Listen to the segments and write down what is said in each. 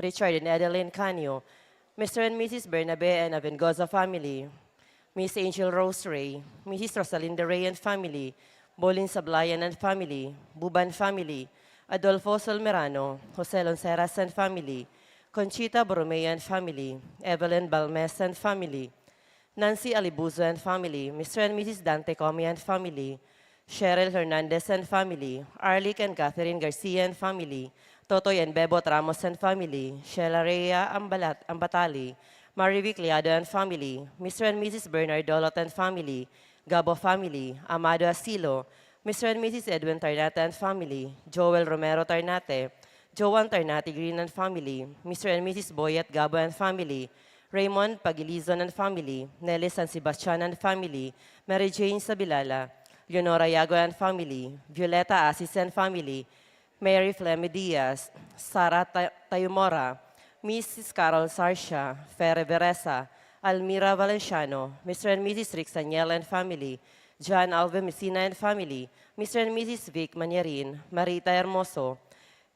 Richard and Adeline Canio, Mr. and Mrs. Bernabe and Avengoza family, Miss Angel Rose Ray, Mrs. Rosalinda Ray and family, Bolin Sablayan and family, Buban family, Adolfo Solmerano, Jose Lonceras and family, Conchita Borromeo and family, Evelyn Balmes and family, Nancy Alibuzo and family, Mr. and Mrs. Dante Comi and family, Cheryl Hernandez and family, Arlic and Catherine Garcia and family, Totoy and Bebot Ramos and family, Sheila Rhea Ambatali, Marivic Liado and family, Mr. and Mrs. Bernard Dolot and family, Gabo family, Amado Asilo, Mr. and Mrs. Edwin Tarnate and family, Joel Romero Tarnate, Joan Tarnate Green and family, Mr. and Mrs. Boyet Gabo and family, Raymond Pagilizon and family, Nelly San Sebastian and family, Mary Jane Sabilala, Leonora Yago and family, Violeta Asis and family, Mary Flemme Diaz, Sara Tayumora, Mrs. Carol Sarsha, Fere Veresa, Almira Valenciano, Mr. and Mrs. Rick Sanyel and family, John Alve Messina and family, Mr. and Mrs. Vic Manyarin, Marita Hermoso,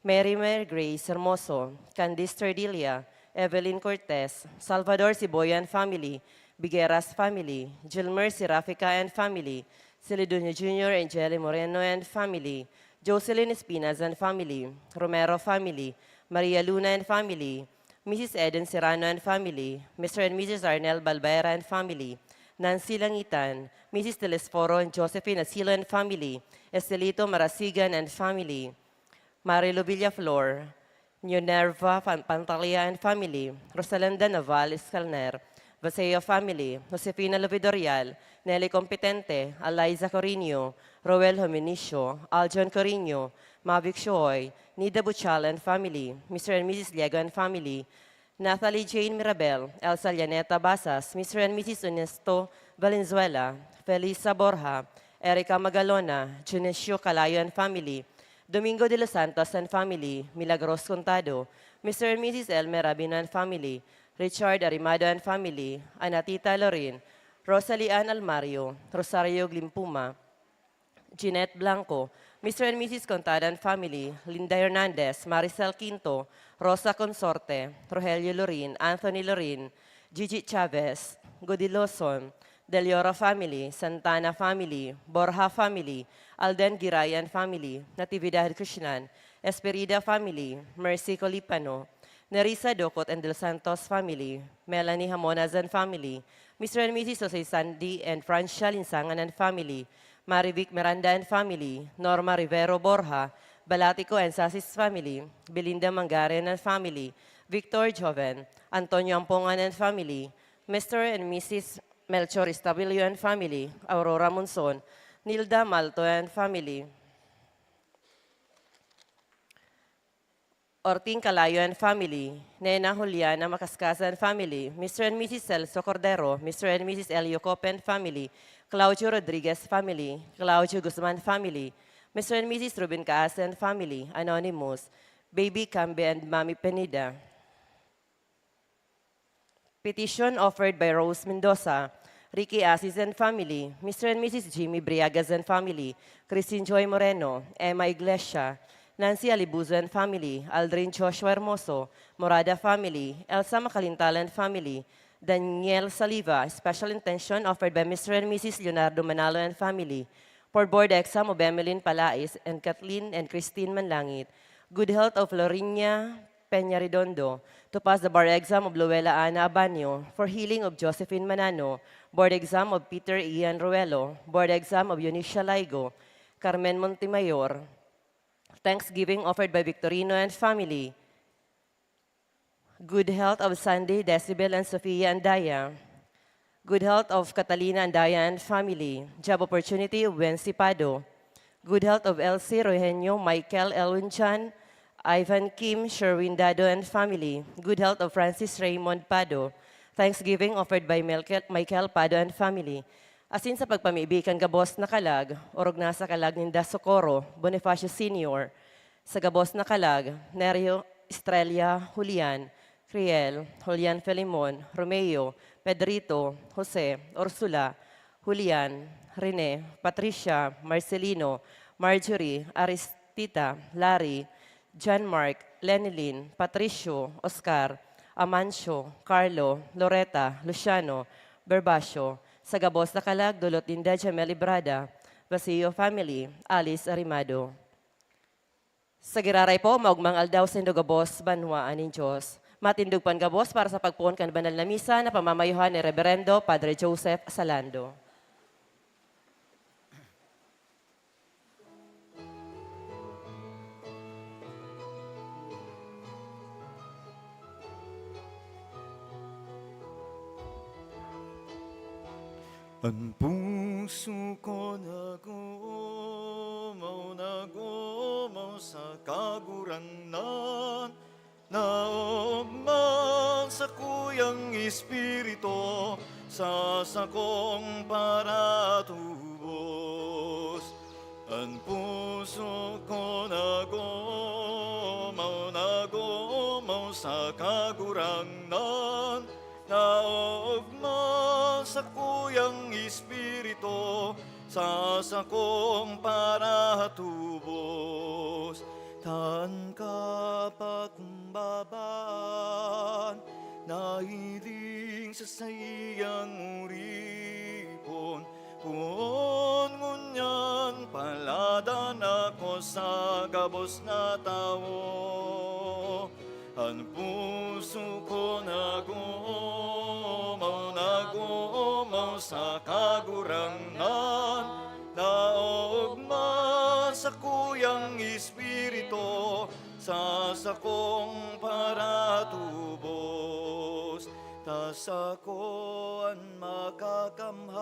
Mary Grace Hermoso, Candice Terdilia, Evelyn Cortez, Salvador Siboya and family, Bigueras family, Gilmer Sirafica and family, Celidonia Jr. and Jelly Moreno and family, Jocelyn Espinas and family, Romero family, Maria Luna and family, Mrs. Eden Serrano and family, Mr. and Mrs. Arnel Balbera and family, Nancy Langitan, Mrs. Telesforo and Josephine Asilo and family, Estelito Marasigan and family, Marilo Villaflor, Nunerva Pantalia and family, Rosalanda Naval Escalner, Vaseo family, Josefina Lovidorial, Nelly Competente, Eliza Corino, Roel Hominicio, Aljon Corino, Mavic Shoy, Nida Buchal and family, Mr. and Mrs. Liego and family, Nathalie Jane Mirabel, Elsa Llaneta Basas, Mr. and Mrs. Ernesto Valenzuela, Felisa Borja, Erica Magalona, Junesio Calayo and family, Domingo de los Santos and family, Milagros Contado, Mr. and Mrs. Elmer Rabino and family, Richard Arimado and family, Anatita Lorin, Rosalie Ann Almario, Rosario Glimpuma, Jeanette Blanco, Mr. and Mrs. Contada and family, Linda Hernandez, Maricel Quinto, Rosa Consorte, Rogelio Lorin, Anthony Lorin, Gigi Chavez, Godiloson, Deliora family, Santana family, Borja family, Alden Giray and family, Natividad Krishnan, Esperida family, Mercy Colipano, Nerissa Docot and Del Santos family, Melanie Hamonas and family, Mr. and Mrs. Jose Sandy and Francia Linsangan and family, Marivic Miranda and family, Norma Rivero Borja, Balatico and Sasis family, Belinda Mangarian and family, Victor Joven, Antonio Ampongan and family, Mr. and Mrs. Melchor Estabilio and family, Aurora Monson, Nilda Malto and family, Orting Calayo and family, Nena Juliana Macascasa and family, Mr. and Mrs. Celso Cordero, Mr. and Mrs. Elio Cope and family, Claudio Rodriguez family, Claudio Guzman family, Mr. and Mrs. Ruben Caas and family, Anonymous, Baby Cambe and Mami Penida. Petition offered by Rose Mendoza, Ricky Asis and family, Mr. and Mrs. Jimmy Briagas and family, Christine Joy Moreno, Emma Iglesia, Nancy Alibuzo and family, Aldrin Joshua Hermoso, Morada family, Elsa Macalintal and family, Daniel Saliva, special intention offered by Mr. and Mrs. Leonardo Manalo and family, for board exam of Emeline Palais and Kathleen and Christine Manlangit, good health of Lorinia Peña Redondo, to pass the bar exam of Luela Ana Abanyo, for healing of Josephine Manano, board exam of Peter Ian Ruelo, board exam of Eunicia Laigo, Carmen Montemayor, Thanksgiving offered by Victorino and family, good health of Sandy, Decibel, and Sofia and Daya, good health of Catalina and Daya and family, job opportunity of Wency Pado, good health of Elsie, Rogenio, Michael, Elwin Chan, Ivan Kim, Sherwin Dado and family, good health of Francis Raymond Pado, Thanksgiving offered by Michael Pado and family. Asin sa pagpamibikan gabos na kalag, orog na sa kalag ni Socorro, Bonifacio Sr., sa gabos na kalag, Nerio Estrella Julian, Criel, Julian Felimon, Romeo, Pedrito, Jose, Ursula, Julian, Rene, Patricia, Marcelino, Marjorie, Aristita, Larry, John Mark, Lenilyn, Patricio, Oscar, Amancio, Carlo, Loretta, Luciano, Berbacio, sa gabos na kalag, dulot din Jamel Ibrada, Basilio family, Alice Arimado. Sa giraray po, maugmang aldaw sa indogabos, banwaan ng Diyos. Matindog pan gabos para sa pagpuon kan banal na misa na pamamayuhan ni Reverendo Padre Joseph Salando. Ang puso ko nagumaw sa kaguranan, naugman sa kuyang espiritu, sa sakong para tubos. Ang puso ko nagumaw sa kaguranan, naugman sa kuyang espiritu, sa sakong para tubos. Taan ka pakumbabaan, nahiling sa sayang uripon, kung ngunyan paladan ako sa gabos na tao. Ang puso ko nagumaw sa kaguranan, naugma sa kuyang espiritu, sa sakong para tubos. Tas ako ang makakamhan,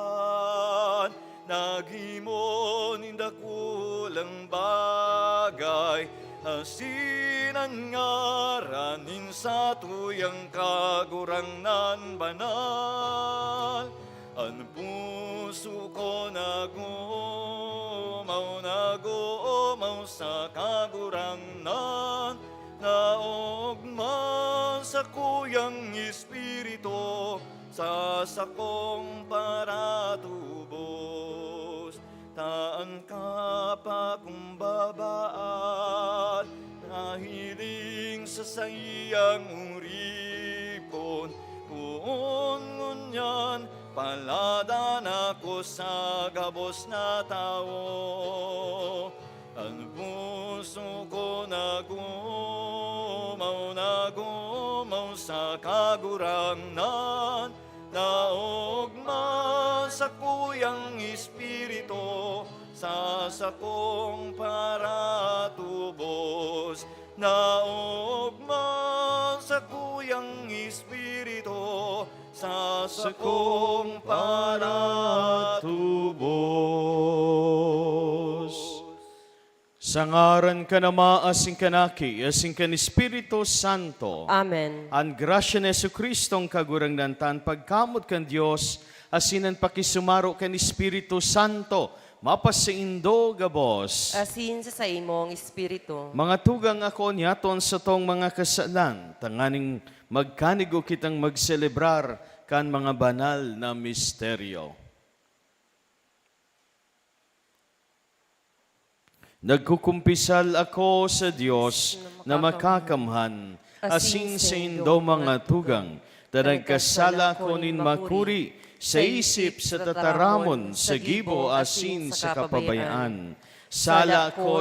naghimon indakulang bagay, asinan ngaranin sa tuyang kaguranan banal. Ang puso ko nagumaw sa kaguranan, naugma sa kuyang espiritu, sa sakong para tubos. Taan ka pakumbabaan, nahiling sa sayang uripon, kung ngunyan paladan ako sa gabos na tao. Ang puso ko nagumaw sa kaguranan, naugma sa kuyang espiritu, sa sakong para tubos. Naugma sa kuyang espiritu, sa sakong para tubos. Sa ngaran ka na maasing kanaki, asing kan Espiritu Santo. Amen. Ang grasya ni Jesucristong kagurangdantan, pagkamot kan Diyos, asinan pakisumaro kan Espiritu Santo, mapasiindo gabos. Asin sa imong espiritu. Mga tugang ako niyaton sa tong mga kasalan, tanganing magkanigo kitang magselebrar kan mga banal na misteryo. Nagkukumpisal ako sa Diyos na makakamhan, asin sa indo mga tugang, na nagkasala ko nin makuri, sa isip, sa tataramon, sa gibo, asin sa kapabayaan. Sala ko,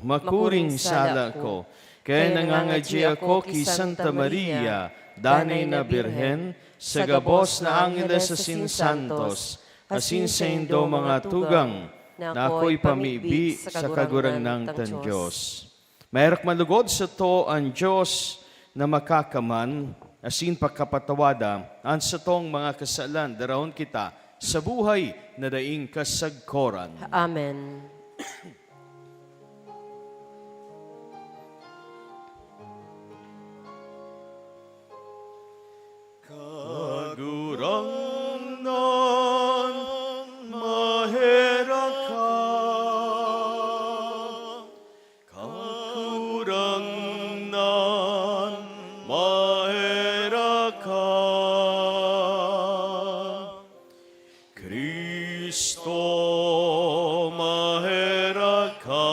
makuring sala ko, kaya nangangadya ako ki Santa Maria, danay na Birhen, sa gabos na angeles sa sinsantos, asin sa indo mga tugang, na ako'y pamibi sa kagurang tan Diyos. Mayroong malugod sa to ang Diyos na makakaman, asin pagkapatawada, ang sa tong mga kasalan, daraon kita sa buhay na daing kasagkoran. Amen. Kaguranan, mahera ka. Kaguranan, mahera ka. Kristo, mahera ka.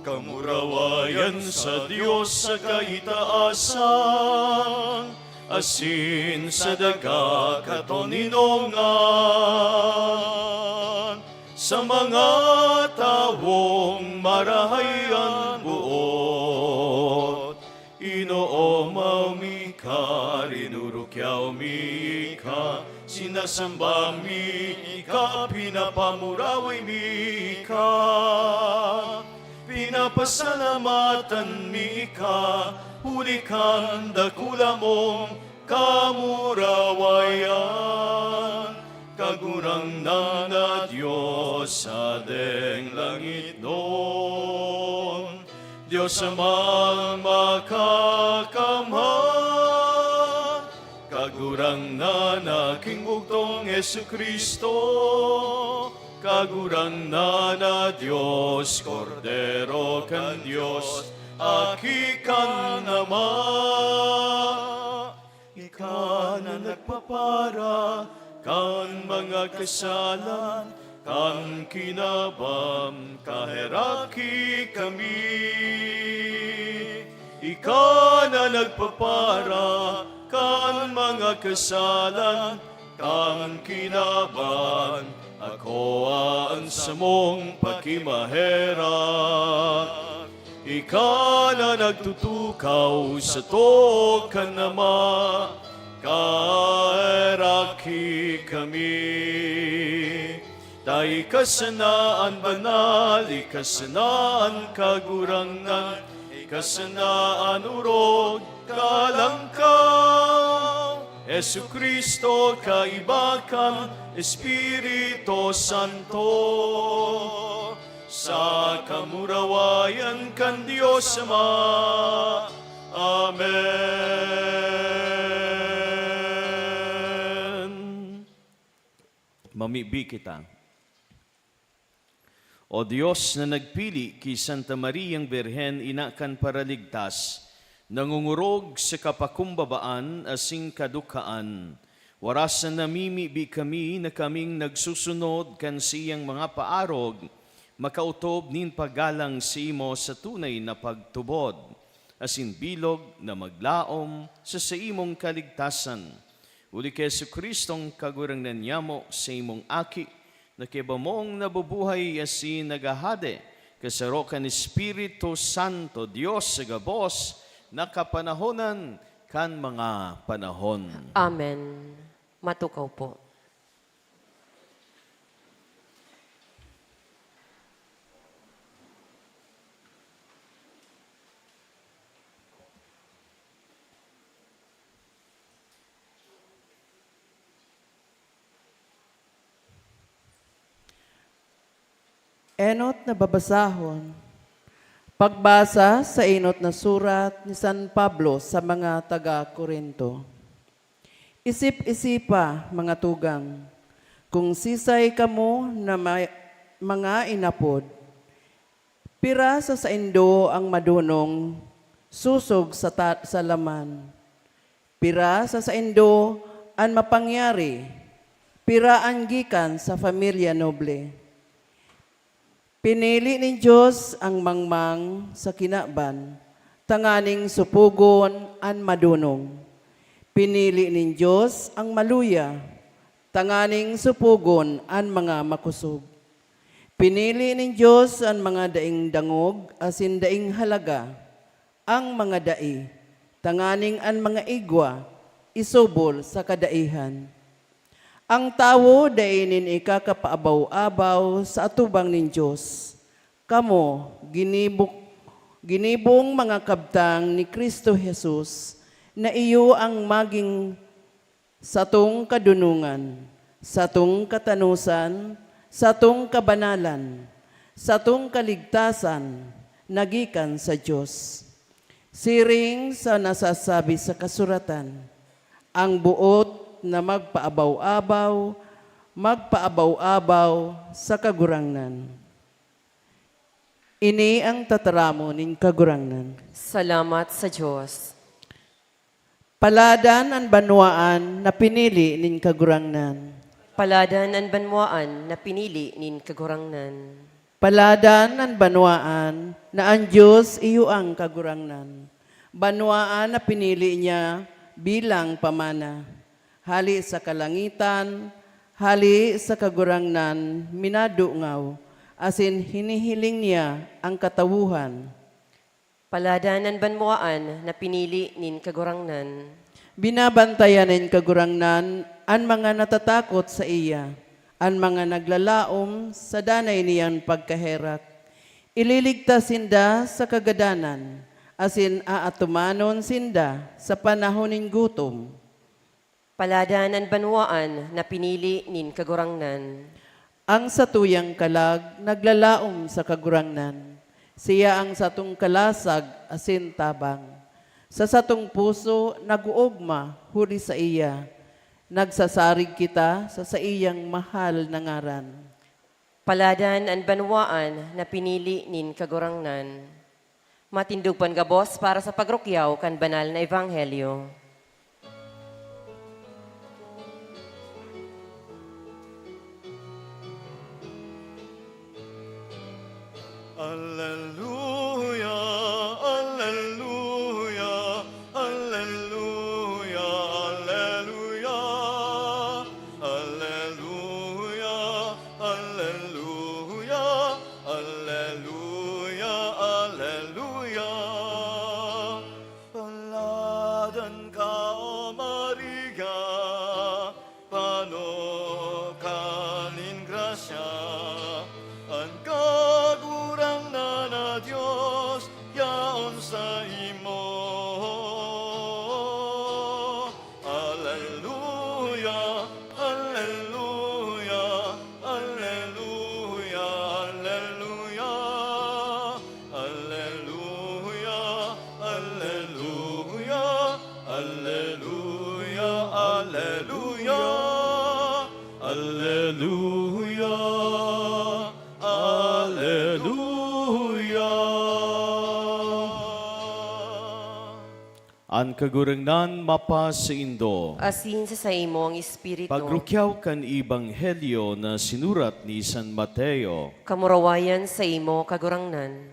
kamurawayan sa Diyos sa kaitaasan, asin sa daga katoninongan, sa mga tawong marahayan buot. Inoo maumika, rinurukyaw mika, sinasamba mika, pinapamuraway mika, pinapasalamatan mika, huli kang dakula mong kamurawayan. Kagurang na Diyos sa deng langit doon, Diyos amang makakamhan. Kagurang na aking bugtong Jesucristo, kagurang na Diyos, Kordero kan Diyos, aki kan nama. Ika na nagpapara kan mga kasalan, kan kinabam kaheraki kami. Ika na nagpapara kan mga kasalan, kan kinaban, ako aan sa mong pagkimahera. Ika na nagtutukaw sa to kan nama, kaeraki kami. Tay kasanaan banal, ikasanaan kagurangan, ikasanaan urog, kalangkaw. Jesucristo kaibakan, Espiritu Santo, sa kamurawayan kan Diyos Ama. Amen. Mamibi kita. O Diyos na nagpili kay Santa Mariang Birhen inakan para ligtas, nangungurog sa kapakumbabaan asing kadukaan, warasan namimibi kami na kaming nagsusunod kan siyang mga paarog, makautob nin pagalang si imo sa tunay na pagtubod, asin bilog na maglaom sa imong kaligtasan. Uli kay Jesucristong kagurangnan niyamo sa imong aki, na kibamong nabubuhay asin nagahade, kasaro kan Espiritu Santo, Diyos sa gabos, nakapanahonan kan mga panahon. Amen. Matukaw po. Enot na babasahon. Pagbasa sa enot na surat ni San Pablo sa mga taga-Korinto. Isip-isipa, mga tugang, kung sisay kamo na mga inapod, pira sa saindo ang madunong, susog sa laman. Pira sa saindo ang mapangyari, pira ang gikan sa pamilya noble. Pinili ni Diyos ang mangmang sa kinaban, tanganing supugon an madunong. Pinili ni Diyos ang maluya, tanganing supugon an mga makusog. Pinili ni Diyos ang mga daing dangog, asin daing halaga, ang mga dai, tanganing an mga igwa, isubol sa kadaihan. Ang tawo dainin ikakapaabaw-abaw sa atubang nin Diyos. Kamo, ginibong mga kabtang ni Kristo Jesus, na iyo ang maging satong kadunungan, satong katanusan, satong kabanalan, satong kaligtasan, nagikan sa Diyos. Siring sa nasasabi sa kasuratan, ang buot na magpaabaw-abaw sa kagurangnan. Ini ang tataramo ning kagurangnan. Salamat sa Diyos. Paladan ang banwaan na pinili ning kagurangnan. Paladan ang banwaan na pinili nin kagurangnan. Paladan ang banwaan na ang Diyos iyo ang kagurangnan. Banwaan na pinili niya bilang pamana. Hali sa kalangitan, hali sa kagurangnan, minadungaw, asin hinihiling niya ang katawuhan. Paladanan banmuaan na pinili nin kagurangnan. Binabantayan ng kagurangnan ang mga natatakot sa iya, ang mga naglalaom sa danay niyan pagkaherak. Ililigtas sinda sa kagadanan, asin aatumanon sinda sa panahon ng gutom. Paladanan banwaan na pinili nin kagurangnan. Ang satuyang kalag naglalaom sa kagurangnan. Siya ang satong kalasag asin tabang. Sa satong puso naguugma huli sa iya. Nagsasarig kita sa iyang mahal na ngaran. Paladan ang banwaan na pinili nin kagurangnan. Matindugpan gabos para sa pagrukyaw kan banal na ebanghelyo. Alleluia, alleluia, alleluia, alleluia, alleluia, alleluia, alleluia, alleluia. Paladan ka, O Maria, panokanin grasya, ang kagurang na Diyos yaon sa imo. Alleluia, alleluia, alleluia, alleluia, alleluia, alleluia, alleluia, alleluia, alleluia. An kagurangnan mapa sa Indo. Asin sa imo ang espiritu. Pagrukyaw kan Ibanghelyo na sinurat ni San Mateo. Kamurawayan sa imo kagurangnan.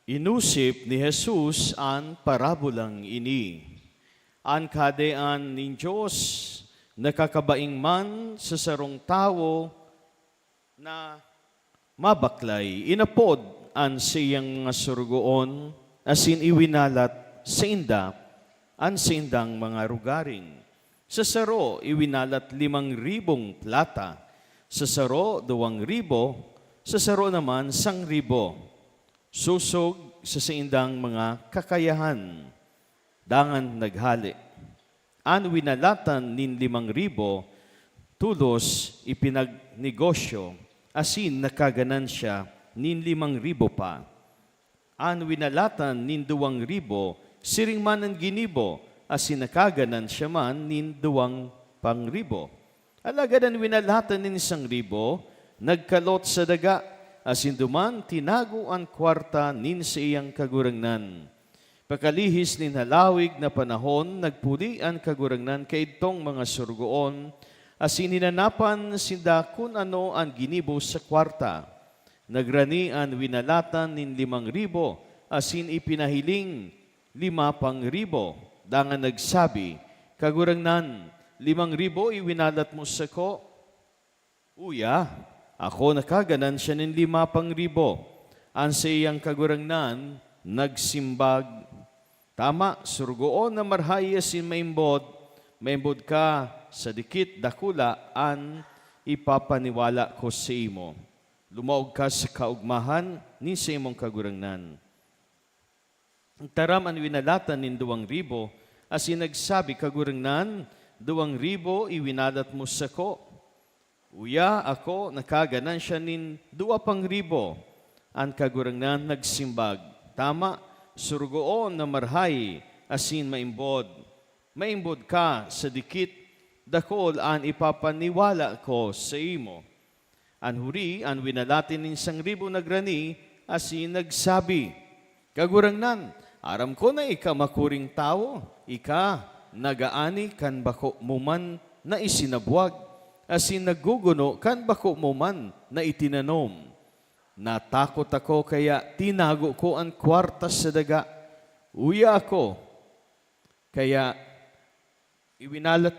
Inusip ni Jesus an parabolang ini. An kadean nin Diyos nakakabaing man sa sarong tao na mabaklay. Inapod an siyang mga surgoon asin iwinalat sa inda an sindang mga rugaring. Sa saro iwinalat 5,000 plata. Sa saro 2,000. Sa saro naman 1,000. Susog sa sindang mga kakayahan. Dangan naghali. An winalatan nin 5,000, tulos ipinagnegosyo, asin nakaganansya nin 5,000 pa. An winalatan nin 2,000, siring man ang ginibo, asin nakaganansya man nin 2,000. Alagad ang winalatan nin 1,000, nagkalot sa daga, asin duman tinago ang kwarta nin sa iyang kagurangnan. Pakalihis nin halawig na panahon, nagpuli ang kagurangnan kaitong mga surgoon, asin hinanapan sinda kung ano ang ginibo sa kwarta. Nagrani ang winalatan nin 5,000, asin ipinahiling 5,000. Dangan nagsabi, kagurangnan, 5,000 iwinalat mo sa ko. Uya, ako nakaganansya nin 5,000. Ang sa iyang kagurangnan, nagsimbag. Tama, surgoon na marhay asin maimbod ka sa dikit dakula an ipapaniwala ko sa imo. Lumaog ka sa kaugmahan ni sa imong kagurangnan. Taram ang winalatan nin 2,000, asin nagsabi kagurangnan, 2,000 iwinalat mo sa ko. Uya ako nakaganansya nin 2,000. Ang kagurangnan nagsimbag. Tama, surgoon na marhay, asin maimbod. Maimbod ka sa dikit, dakol an ipapaniwala ko sa imo. An huri, an winalatin nin 1,000 nagrani, asin nagsabi, kagurangnan, aram ko na ika makuring tao, ika nagaani kan bako mo man na isinabwag, asin nagguguno kan bako mo man na itinanom. Natakot ako kaya tinago ko ang kwartas sa daga. Uya ako, kaya iwinalat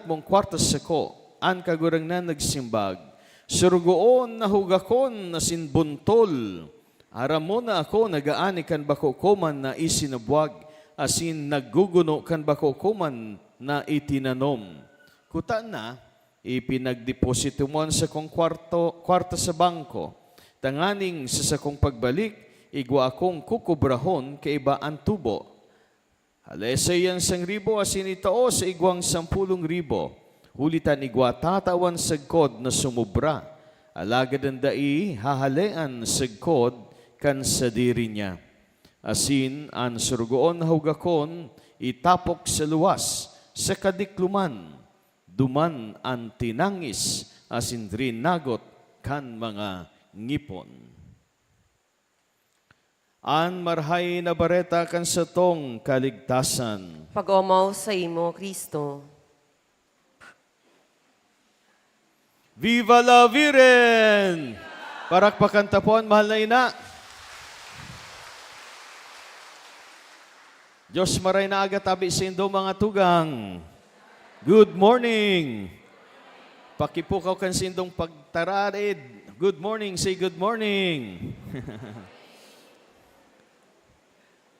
mong kwartas sa ko, an kagurangnan nagsimbag. Surugoon na hugakon na sinbuntol. Aram mo na ako nagaani kan bako ko man na isinabwag, asin nagguguno kan bako ko man na itinanom. Kuta na, ipinagdeposito mo sa kong kwarta sa bangko. Tanganing sa kong pagbalik, igwa akong kukubrahon kay iba ang tubo. Halesay ang 1,000 asin itao sa igwang 10,000. Hulitan igwa tatawan sagkod na sumubra. Alagad ang dai hahalean sagkod kan sa diri niya. Asin ang surugoon na hugakon itapok sa luwas sa kadikluman. Duman ang tinangis asin nagot kan mga ngipon. An marhay na bareta kan sa tong kaligtasan. Pag-omaw sa imo, Kristo. Viva la Virgen! Parakpakan tapon, mahal na ina. Diyos maray na aga tabi sa indo mga tugang. Good morning. Pakipukaw kan sindong pagtararid. Good morning, say good morning.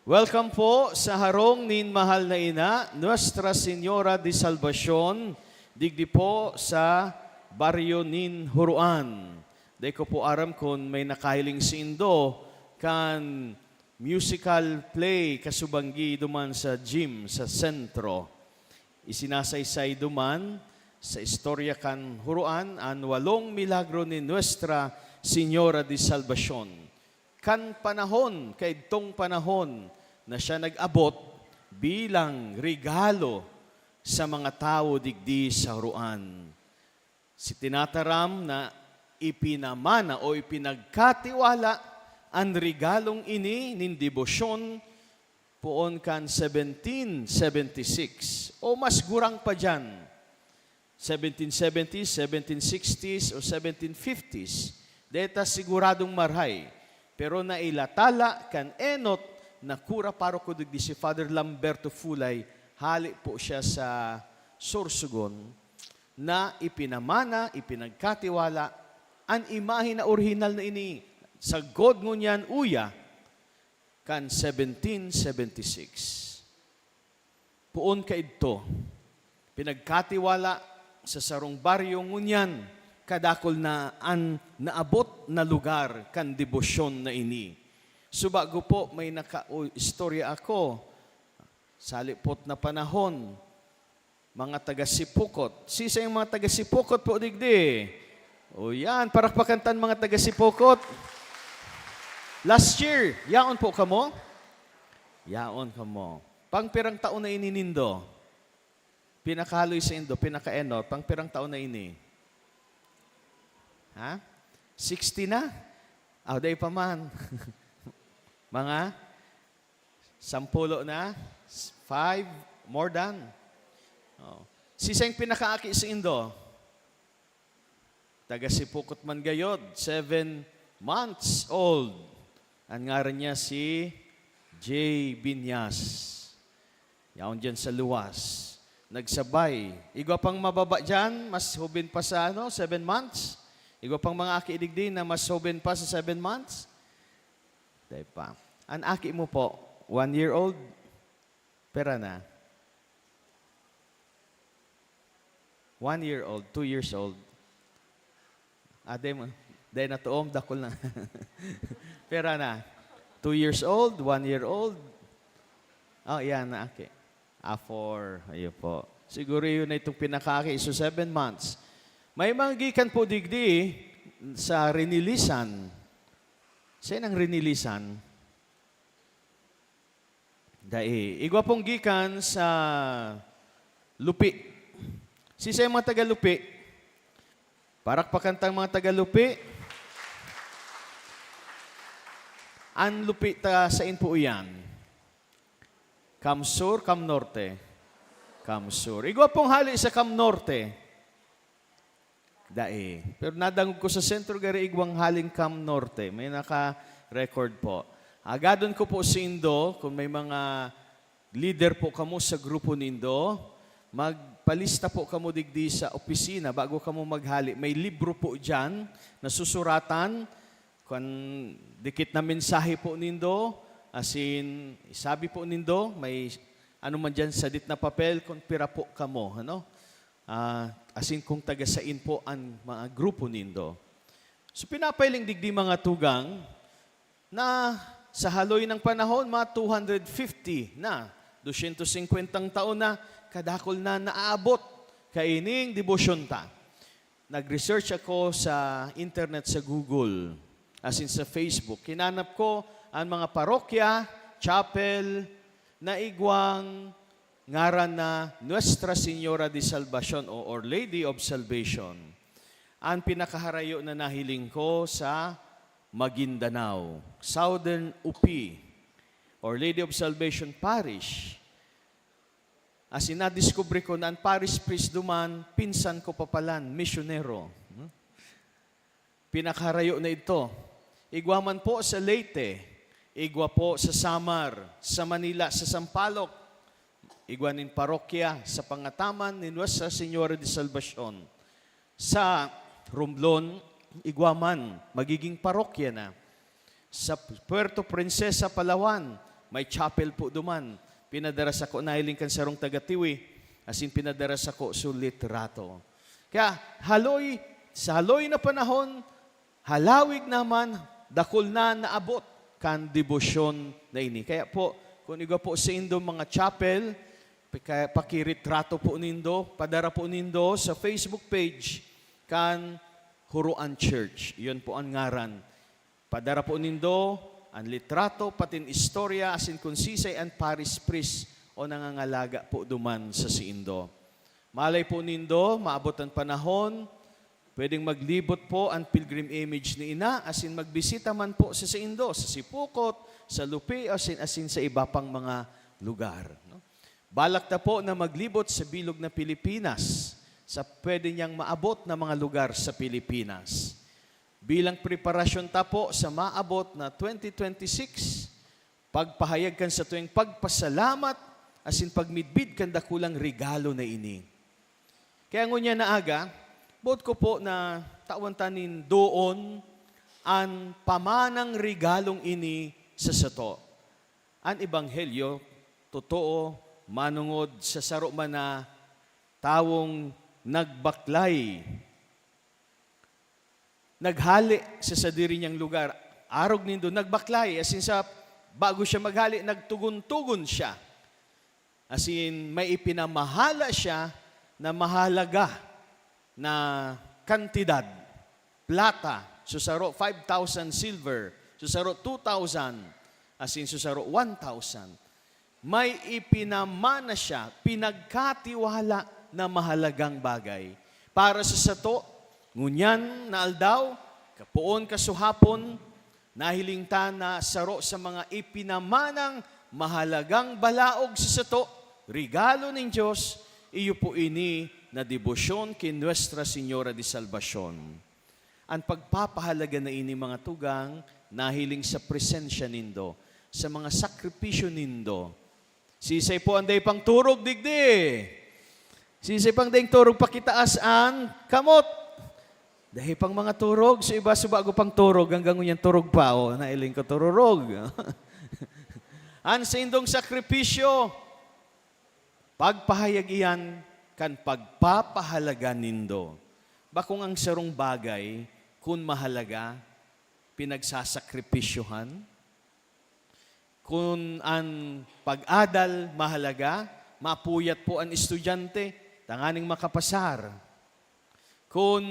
Welcome po sa harong nin mahal na ina, Nuestra Señora de Salvacion, digdi po sa baryo nin Huruan. Dahil ko po aram kung may nakahiling sindo kan musical play kasubanggi duman sa gym, sa sentro. Isinasaysay duman sa istorya kan Huruan ang 8 milagro ni Nuestra Señora de Salvacion. Kan panahon, kaidtong panahon na siya nag-abot bilang regalo sa mga tao digdi sa Huruan. Si tinataram na ipinamana o ipinagkatiwala ang regalong ini nin debosyon poon kan 1776 o mas gurang pa dyan, 1770s, 1760s o 1750s. Deta siguradong marhay. Pero nailatala kan enot na kura paroko digdi si Father Lamberto Fulay, hali po siya sa Sorsogon, na ipinamana, ipinagkatiwala ang imahe na original na ini sa God ngunyan uya kan 1776. Puon ka ito, pinagkatiwala sa sarong baryo ngunyan, kadakol na an naabot na lugar kan debosyon na ini. Subago po may naka-istorya ako, sa lipot na panahon, mga taga-Sipukot. Sisa yung mga taga-Sipukot po digdi. O yan, parakpakantan mga taga-Sipukot. Last year, yaon po kamo? Yaon kamo. Pangpirang taon na ininindo. Pinakahaloy sa indo, pinaka-enot, pangpirang taon na ini. Ha? 60 na? Day pa man. Mga 10 na? 5? More than? Sisang pinakaaki sa indo? Taga-Sipukot man gayod, 7 months old. Ang ngaran niya si J. Binyas. Yaon dyan sa luwas. Nagsabay. Igwa pang mababa dyan, mas hubin pa sa 7 months. Igwa pang mga aki idigdi na mas hubin pa sa 7 months. Dahil pa. Ang aki mo po, 1 year old, pera na. 1 year old, 2 years old. Dahil na tuom, dakol na. Pera na. 2 years old, 1 year old. Oh, yan na, okay. 4, ayun po. Siguro yun na itong pinakaki, so 7 months. May mga gikan po digdi sa rinilisan. Saan ang rinilisan? Dahil, igwa pong gikan sa Lupi. Sisa yung mga taga-Lupi. Parakpakantang mga taga-Lupi. An lupit sain po iyan? Kamsur, Kamnorte? Kamsur. Igwa pong hali sa Kamnorte. Dae. Pero nadangog ko sa sentro gari igwang haling Kamnorte. May naka-record po. Agadon ko po si Indo, kung may mga leader po kamo sa grupo nindo, magpalista po kamo digdi sa opisina bago kamo maghali. May libro po dyan na susuratan, kung dikit na mensahe po nindo, as in, sabi po nindo, may ano man dyan sadit na papel, kung pira po kamo, ano? As in, kung tagasain po ang mga grupo nindo. So, pinapailing digdi mga tugang na sa haloy ng panahon, mga 250 na, 250 taon na, kadakol na naaabot kaining debosyon ta. Nag-research ako sa internet, sa Google, as in sa Facebook. Kinanap ko ang mga parokya, chapel, na igwang ngaran na Nuestra Señora de Salvacion o Our Lady of Salvation. Ang pinakaharayo na nahiling ko sa Maguindanao, Southern UP, Our Lady of Salvation Parish. As in, na-discover ko na ang parish priest duman, pinsan ko papalan, misyonero. Pinakaharayo na ito. Igwaman po sa Leyte, igwa po sa Samar, sa Manila, sa Sampaloc, igwanin parokya sa Pangataman ni Nuestra Señora de Salvacion. Sa Romblon, igwaman, magiging parokya na. Sa Puerto Princesa, Palawan, may chapel po duman. Pinadaras ako, nahiling kan sarong tagatiwi, as in pinadaras ako sa litrato. Kaya sa haloy na panahon, halawig naman, dakol na naabot kan debosyon na ini. Kaya po, kung iga po sa indo mga chapel, pakiritrato po nindo, padara po nindo sa Facebook page kan Huruan Church. Iyon po ang ngaran. Padara po nindo ang litrato, patin istorya, asin konsisay ang parish priest o nangangalaga po duman sa siindo. Malay po nindo, maabot ang panahon, pwedeng maglibot po ang pilgrim image ni Ina, asin magbisita man po sa siindo, sa Sipukot, sa Lupi, asin sa iba pang mga lugar. No? Balak na po na maglibot sa bilog na Pilipinas, sa pwede niyang maabot na mga lugar sa Pilipinas. Bilang preparasyon ta po sa maabot na 2026, pagpahayag kan sa tuwing pagpasalamat, asin pagmidbid kan dakulang regalo na ini. Kaya ngunya na aga, buot ko po na tawantanin doon ang pamanang regalong ini sa sato. Ang ebanghelyo, totoo, manungod sa saro man na tawong nagbaklay, naghali sa sadiri niyang lugar. Arog nindo, nagbaklay. As in sa, bago siya maghali, nagtugon-tugon siya. As in, may ipinamahala siya na mahalaga na kantidad. Plata, susaro 5,000 silver, susaro 2,000, as in susaro 1,000. May ipinamana siya, pinagkatiwala na mahalagang bagay. Para sa sato, ngunyan na aldaw, kapuon kasuhapon, nahiling ta na saro sa mga ipinamanang mahalagang balaog sa sato, regalo ng Diyos, iyo po ini na debosyon kay Nuestra Señora de Salvacion. Ang pagpapahalaga na ini mga tugang, nahiling sa presensya nindo, sa mga sakripisyo nindo. Sisay po anday pang turog digdi. Sisay pang dayang turog pakitaas ang kamot. Dahil pang mga turog, so iba subago pang turog, hanggang ngunyan turog pa, o nailing ko tururog. Ang sa indong sakripisyo, pagpahayag iyan, kan pagpapahalaga nindo. Bakong ang sarong bagay, kung mahalaga, pinagsasakripisyohan, kung ang pag-adal mahalaga, mapuyat po ang estudyante, tanganing makapasar. Kung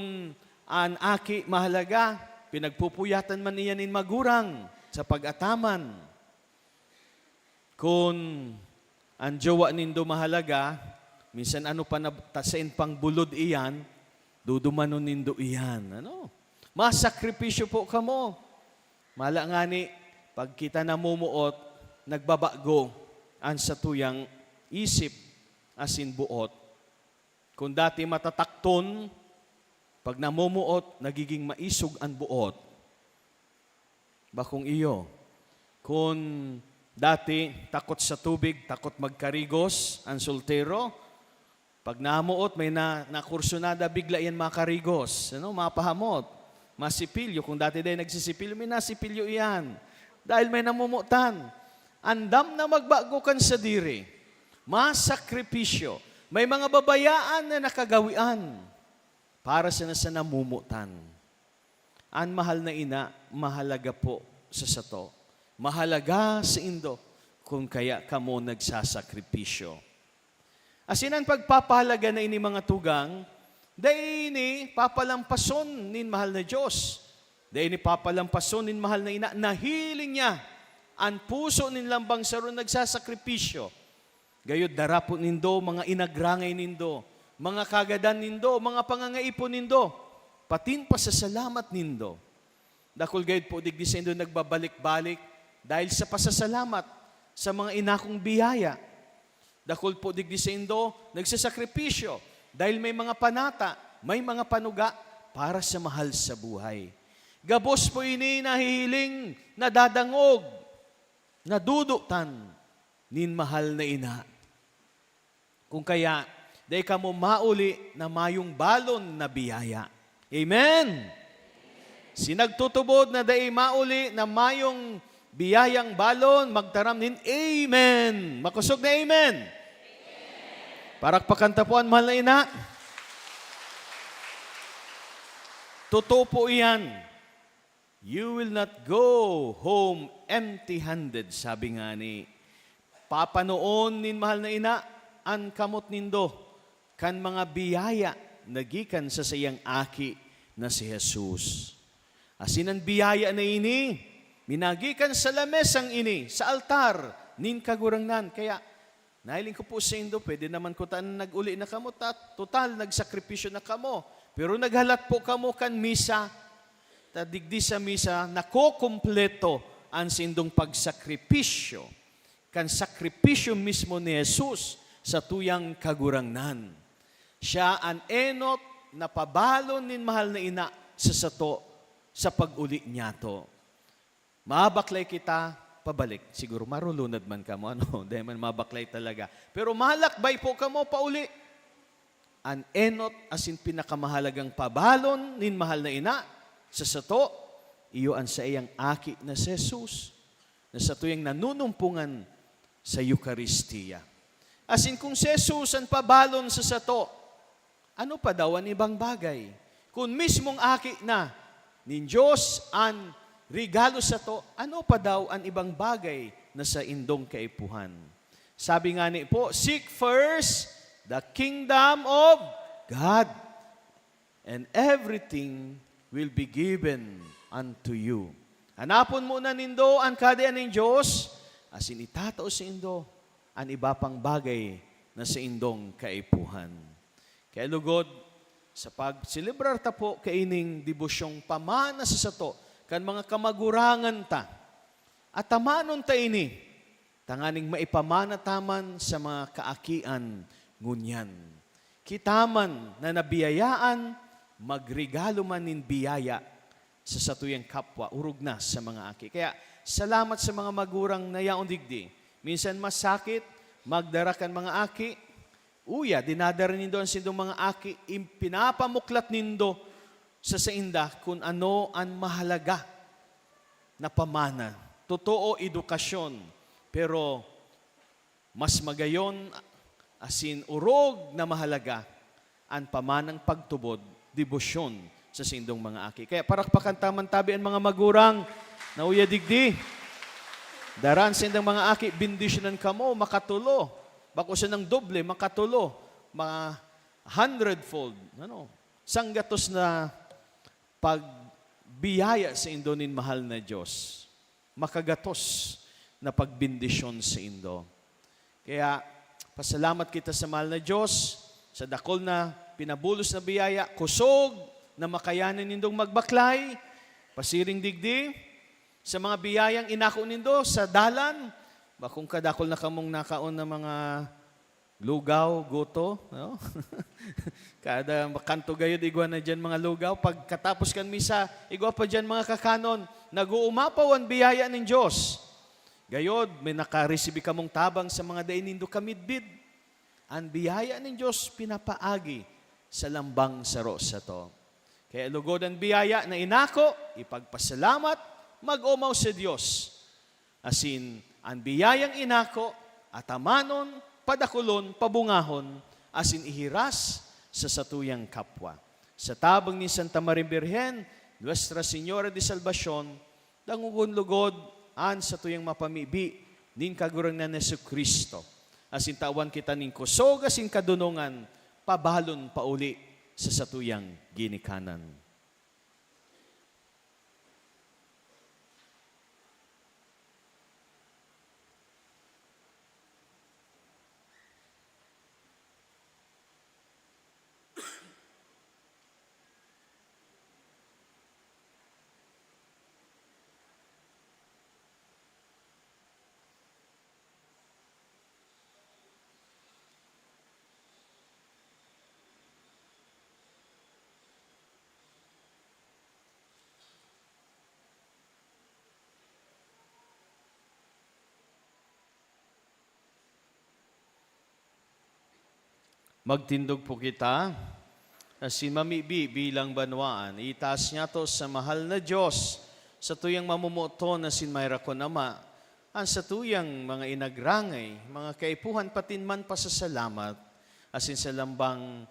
ang aki mahalaga, pinagpupuyatan man iyanin magurang sa pag-ataman. Kung ang jowa nindo mahalaga, minsan ano pa na tasain pang bulod iyan, dudumanon nindo iyan. Ano? Masakripisyo po kamo. Mala nga ni, pag kita namumuot, nagbabago ang sa tuyang isip asin buot. Kung dati matatakton, pag namumuot, nagiging maisog ang buot. Bakong iyo, kung dati takot sa tubig, takot magkarigos ang soltero, pag namuot, may nakursunada, bigla yan makarigos, mapahamot, masipilyo. Kung dati din nagsisipilyo, may nasipilyo iyan. Dahil may namumutan. Andam na magbago kan sa diri. Masakripisyo. May mga babayaan na nakagawian para sa namumutan. Ang mahal na ina, mahalaga po sa sato. Mahalaga sa indo kung kaya kamo nagsasakripisyo. Asinan pagpapahalaga na ini mga tugang, dahil ini papalampason nin mahal na Diyos. Dahil ini papalampason nin mahal na ina, nahiling niya ang puso nin lambang saron nagsasakripisyo. Gayod darapon nindo, mga inagrangay nindo, mga kagadan nindo, mga pangangaipon nindo, patin pa sa salamat nindo. Dakol gayod po, digdi sa indo nagbabalik-balik dahil sa pasasalamat sa mga inakong biyaya. Dakol po, digdi sa indo nagsasakripisyo dahil may mga panata, may mga panuga para sa mahal sa buhay. Gabos po ini nahihiling, nadadangog, nadudutan, nin mahal na ina. Kung kaya, dahil ka mo mauli na mayong balon na biyaya. Amen? Sinagtutubod na dahil mauli na mayong biyayang balon, magtaram nin Amen. Makusog na Amen. Parakpakan tapuan, mahal na ina. Totoo po iyan. You will not go home empty-handed, sabi nga ni Papanoon nin mahal na ina, an kamot nindo, kan mga biyaya, nagikan sa sayang aki na si Jesus. Asinan biyaya na ini, minagikan sa lamesang ini, sa altar, nin kagurangnan. Kaya, nahiling ko po sa indo, pwede naman ko nag-uli na kamo, total, nagsakripisyo na kamo. Pero naghalat po kamo kan misa, tadigdi sa misa, nakokompleto ang sindong pagsakripisyo. Kan sakripisyo mismo ni Jesus sa tuyang kagurangnan. Siya ang enot na pabalon nin mahal na ina sa sato sa pag-uli niya to. Mabaklay kita, pabalik. Siguro marulunad man ka mo, dahil man mabaklay talaga. Pero malakbay po ka mo, pauli. Ang enot asin pinakamahalagang pabalon nin mahal na ina sa sato, iyo ang sa iyang aki na si Jesus, na sa tuyang nanunumpungan sa Eucharistia. Asin kung si Jesus ang pabalon sa sato, ano pa daw ang ibang bagay? Kung mismong aki na nin Diyos ang regalo sa to, ano pa daw ang ibang bagay na sa indong kaipuhan? Sabi nga ni po, seek first the kingdom of God, and everything will be given unto you. Hanapon muna nindo ang kadyan ng Diyos, asin itatao sa indo ang iba pang bagay na sa indong kaipuhan. Kaya lugod, sa pag-celebrar ta po kaining debusyong pamana sa sato, kan mga kamagurangan ta, at tamanon ta ini, tanganing maipamana taman sa mga kaakian ngunyan. Kitaman na nabiyayaan, magregalo man nin biyaya sa satuyang kapwa, urog na sa mga aki. Kaya salamat sa mga magurang na yaon digdi. Minsan masakit, magdarakan mga aki, uya, dinadara nindo ang sindong mga aki, pinapamuklat nindo sa sainda kung ano ang mahalaga na pamana. Totoo, edukasyon, pero mas magayon, asin urog na mahalaga, ang pamanang pagtubod, debosyon sa sindong mga aki. Kaya parakpakan taman tabi ang mga magurang na uya digdi. Daran sindang mga aki, bindisyonan kamo, makatulo. Bako siya ng doble, makatulo. Mga 100-fold. Sanggatos na pagbiyaya sa indo nin mahal na Diyos. Makagatos na pagbindisyon sa indo. Kaya, pasalamat kita sa mahal na Diyos, sa dakol na pinabulos na biyaya, kusog na makayanan nindong magbaklay, pasiring digdi, Sa mga biyayang inako nindo sa dalan, bakong kadakol na kamong nakaon na mga lugaw, goto, no? Kada kanto gayud igwa na dyan mga lugaw. Pagkatapos kan misa, igwa pa dyan mga kakanon, nag-uumapaw ang biyaya ng Diyos. Gayod, may nakareceive kamong tabang sa mga dain nindo kamidbid. Ang biyaya ng Diyos pinapaagi sa lambang saro sa to. Kaya lugod ang biyaya na inako, ipagpasalamat, mag-umaw sa Diyos. Asin, ang biyayang inako, atamanon, padakulon, pabungahon, asin ihiras sa satuyang kapwa. Sa tabang ni Santa Maria Birhen, Nuestra Señora de Salvacion, dangugon lugod, an sa tuyang mapamibi, nin kagurang na Jesucristo. Asin tawan kita nin kusog, asin kadunungan, pabalon pauli sa satuyang ginikanan. Magtindog po kita, si mamibi bilang banwaan, itaas niya to sa mahal na Diyos, sa tuyang mamumuto na sinmayra ko nama, ang sa tuyang mga inagrangay, mga kaipuhan patinman pasasalamat, asin sa lambang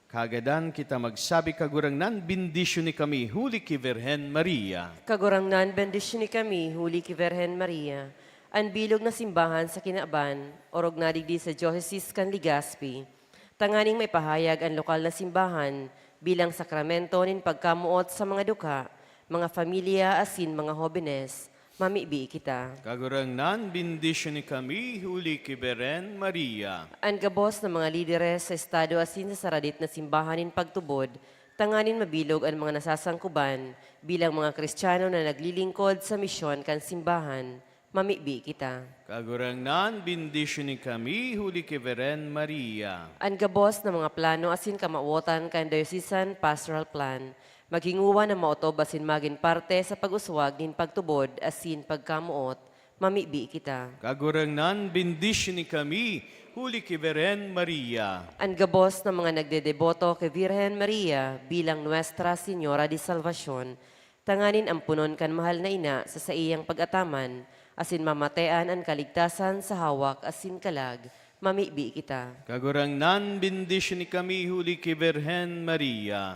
kagadan kita magsabi kagurang nan bendisyon ni kami, huli ki Virhen Maria. Kagurang nan bendisyon ni kami, huli ki Virhen Maria. Ang bilog na simbahan sa Kinaaban, orog nadigdi sa Diocese kan Legazpi, tanganing may pahayag ang lokal na simbahan bilang sakramento nin pagkamuot sa mga duka, mga familia asin mga hobenes, mamibi kita. Kagurang nan bendisyon ni kami, huli ki Virhen Maria. Ang gabos ng mga lideres sa estado asin sa saradit na simbahan nin pagtubod, tanganin mabilog ang mga nasasangkuban bilang mga Kristiyano na naglilingkod sa misyon kan simbahan, mamibi kita. Kagurang nan bendisyon ni kami, huli ki Virhen Maria. Ang gabos ng mga plano asin kamauotan kan diocesan pastoral plan, maghinguwa na maotob asin magin parte sa pag-uswag nin pagtubod asin pagkamuot, mamibi kita. Kagurang nan bendisyon ni kami, huli ki Virhen Maria. Ang gabos ng mga nagdedeboto kay Virhen Maria bilang Nuestra Señora de Salvacion, tanganin ang punon kan mahal na ina sa iyang pag-ataman, asin mamatean ang kaligtasan sa hawak asin kalag, mamibi kita. Kagurang nan bendisyon ni kami, huli ki Virhen Maria.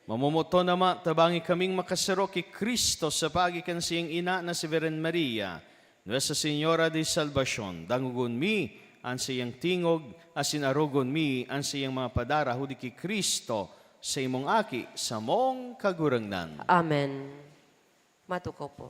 Mamumuto nama, tabangi kaming makasaro ki Kristo sa pagikan siyang ina na si Virhen Maria, Nuestra Señora de Salvacion, dangugon mi ang siyang tingog, asin arugon mi ang siyang mga padara, huli ki Kristo, sa imong aki, sa mong kagurangnan. Amen. Matuko po.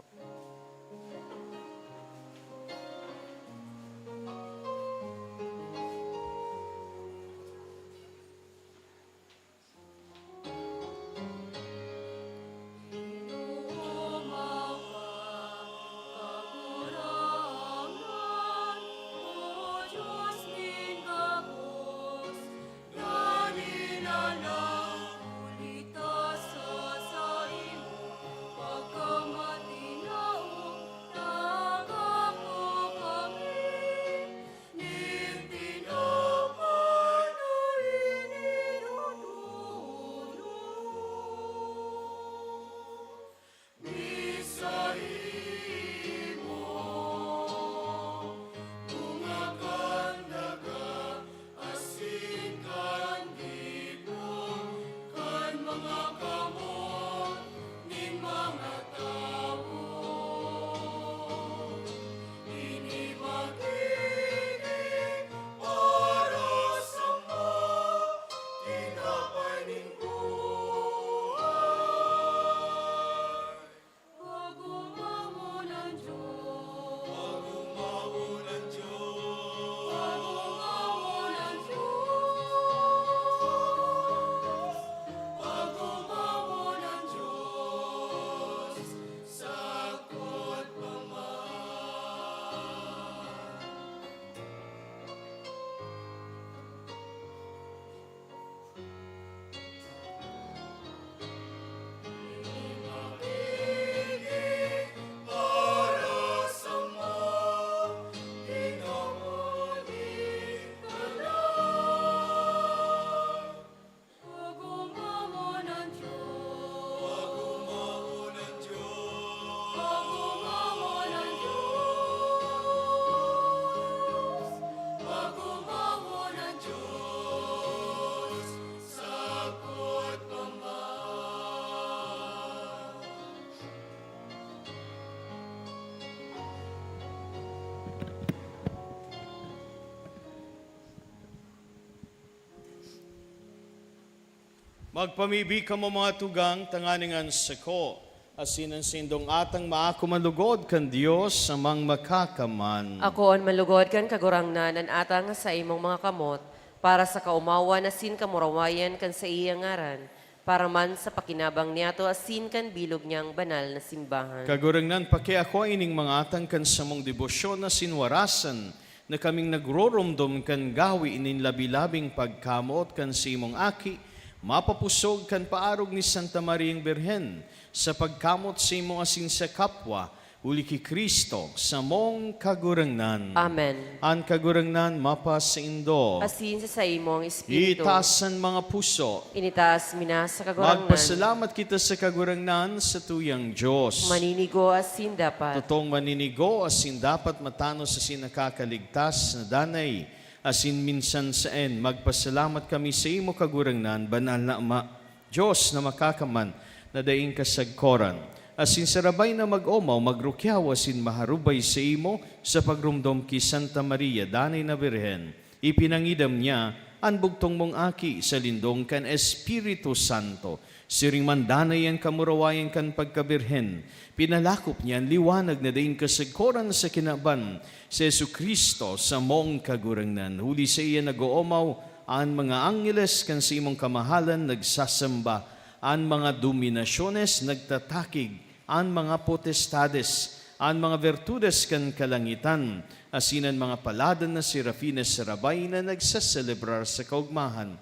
Magpamibi ka mo mga tugang, tanganingan sako, asinan sindong atang maako malugod kan Dios amang makakaman. Ako on malugod kan kagurangnan an atang sa imong mga kamot, para sa kaumawan asin kamurawayan kan sa iyang ngaran, para man sa pakinabang niyato asin kan bilog niyang banal na simbahan. Kagurangnan paki ako ining mga atang kan samong debosyon na sinwarasan, na kaming nagroromdom kan gawi inin labi-labing pagkamot kan simong aki, mapapusog kan paarog ni Santa Mariang Birhen, sa pagkamot sa imong asin sa kapwa, uli ki Kristo, sa mong kagurangnan. Amen. An kagurangnan mapas sa indo. Asin sa imong espiritu. Itasan mga puso. Initaas minas sa kagurangnan. Magpasalamat kita sa kagurangnan sa tuyang Diyos. Maninigo asin dapat. Totong maninigo asin dapat matano sa sinakakaligtas na danay. Asin minsan saen, magpasalamat kami sa imo kagurangnan, banal na Ama, Diyos na makakaman, na daing kasagkoran. Asin sarabay na mag-omaw, magrukyaw, asin maharubay sa imo, sa pagrumdom ki Santa Maria, danay na Birhen. Ipinangidam niya, ang bugtong mong aki, sa lindong kan Espiritu Santo. Siring mandanay ang kamurawayan kan pagkabirhen. Pinalakop niya ang liwanag na daing kasagkoran sa kinaban, sa Jesucristo sa mong kagurangnan. Huli sa iya nag-oomaw, ang mga angeles kan sa imong kamahalan nagsasamba, ang mga dominasyones nagtatakig, ang mga potestades, ang mga virtudes kan kalangitan, asinan mga paladan na serafines sarabay na nagsaselebrar sa kaugmahan.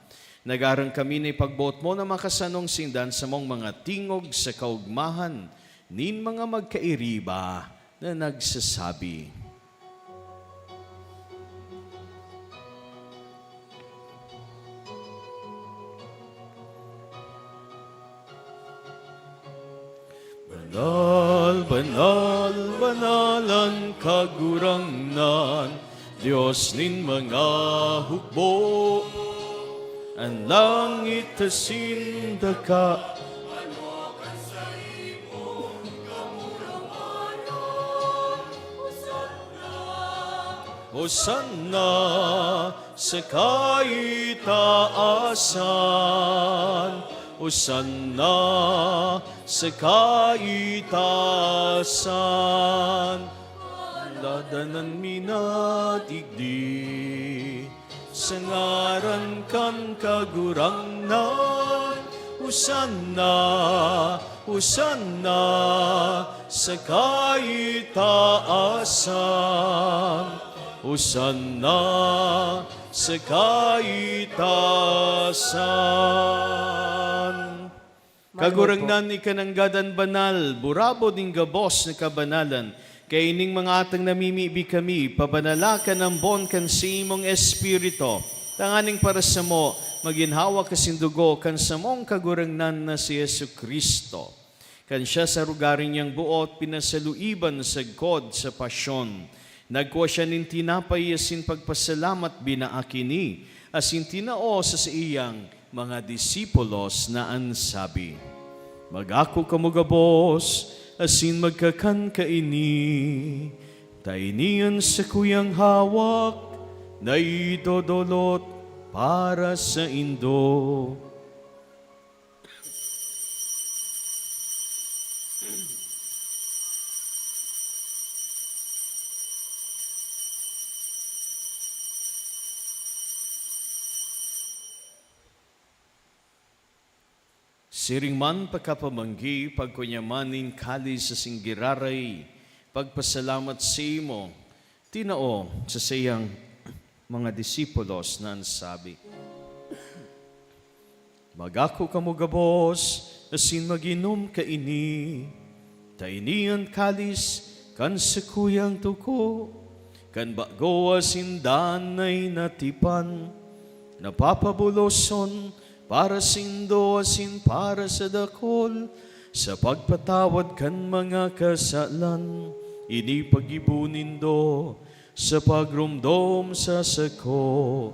Nagarang kami na ipagbuot mo na makasanong sindan sa mong mga tingog sa kaugmahan, nin mga magkairiba na nagsasabi. Banal, banal, banalan kagurangnan, Diyos nin mga hukbo, ang langit asin daka. Hosanna sa kaitaasan, Hosanna sa kaitaasan, dadanan minatigdi, sa ngaran kan kagurangnan, Hosanna, Hosanna sa kaitaasan, Hosanna sa kaitaasan. Kagurangnan ikananggadan banal, burabo ding gabos na kabanalan, kay ining mga atang namimibi kami, pabanalakan ang bon kan si imong espirito, tanganing para sa mo, maginhawa kasindugo kan sa mong kagurangnan na si Jesucristo. Kan siya sa rugaring niyang buot, pinasaluiban sa God sa pasyon. Nagkuha siya nin tinapay asin pagpasalamat binaakini, asin tinao sa iyang mga disipulos na ansabi, magako kamugabos, asin magkakan kaini, tainian sa kuyang hawak, na idodolot para sa indo. Siring man pagkapamanggi, pagkunyamanin kali sa singgiraray, pagpasalamat sa imo, tinao sa sayang mga disipulos na ansabi, magako kamugabos, asin maginom kaini, tainian kalis, kan sa kuyang tuko, kan bago asin danay natipan, napapabuloson, para sindo asin para sa dakol, sa pagpatawad kan mga kasalan, inipagibunin do, sa pagrumdom sa sako.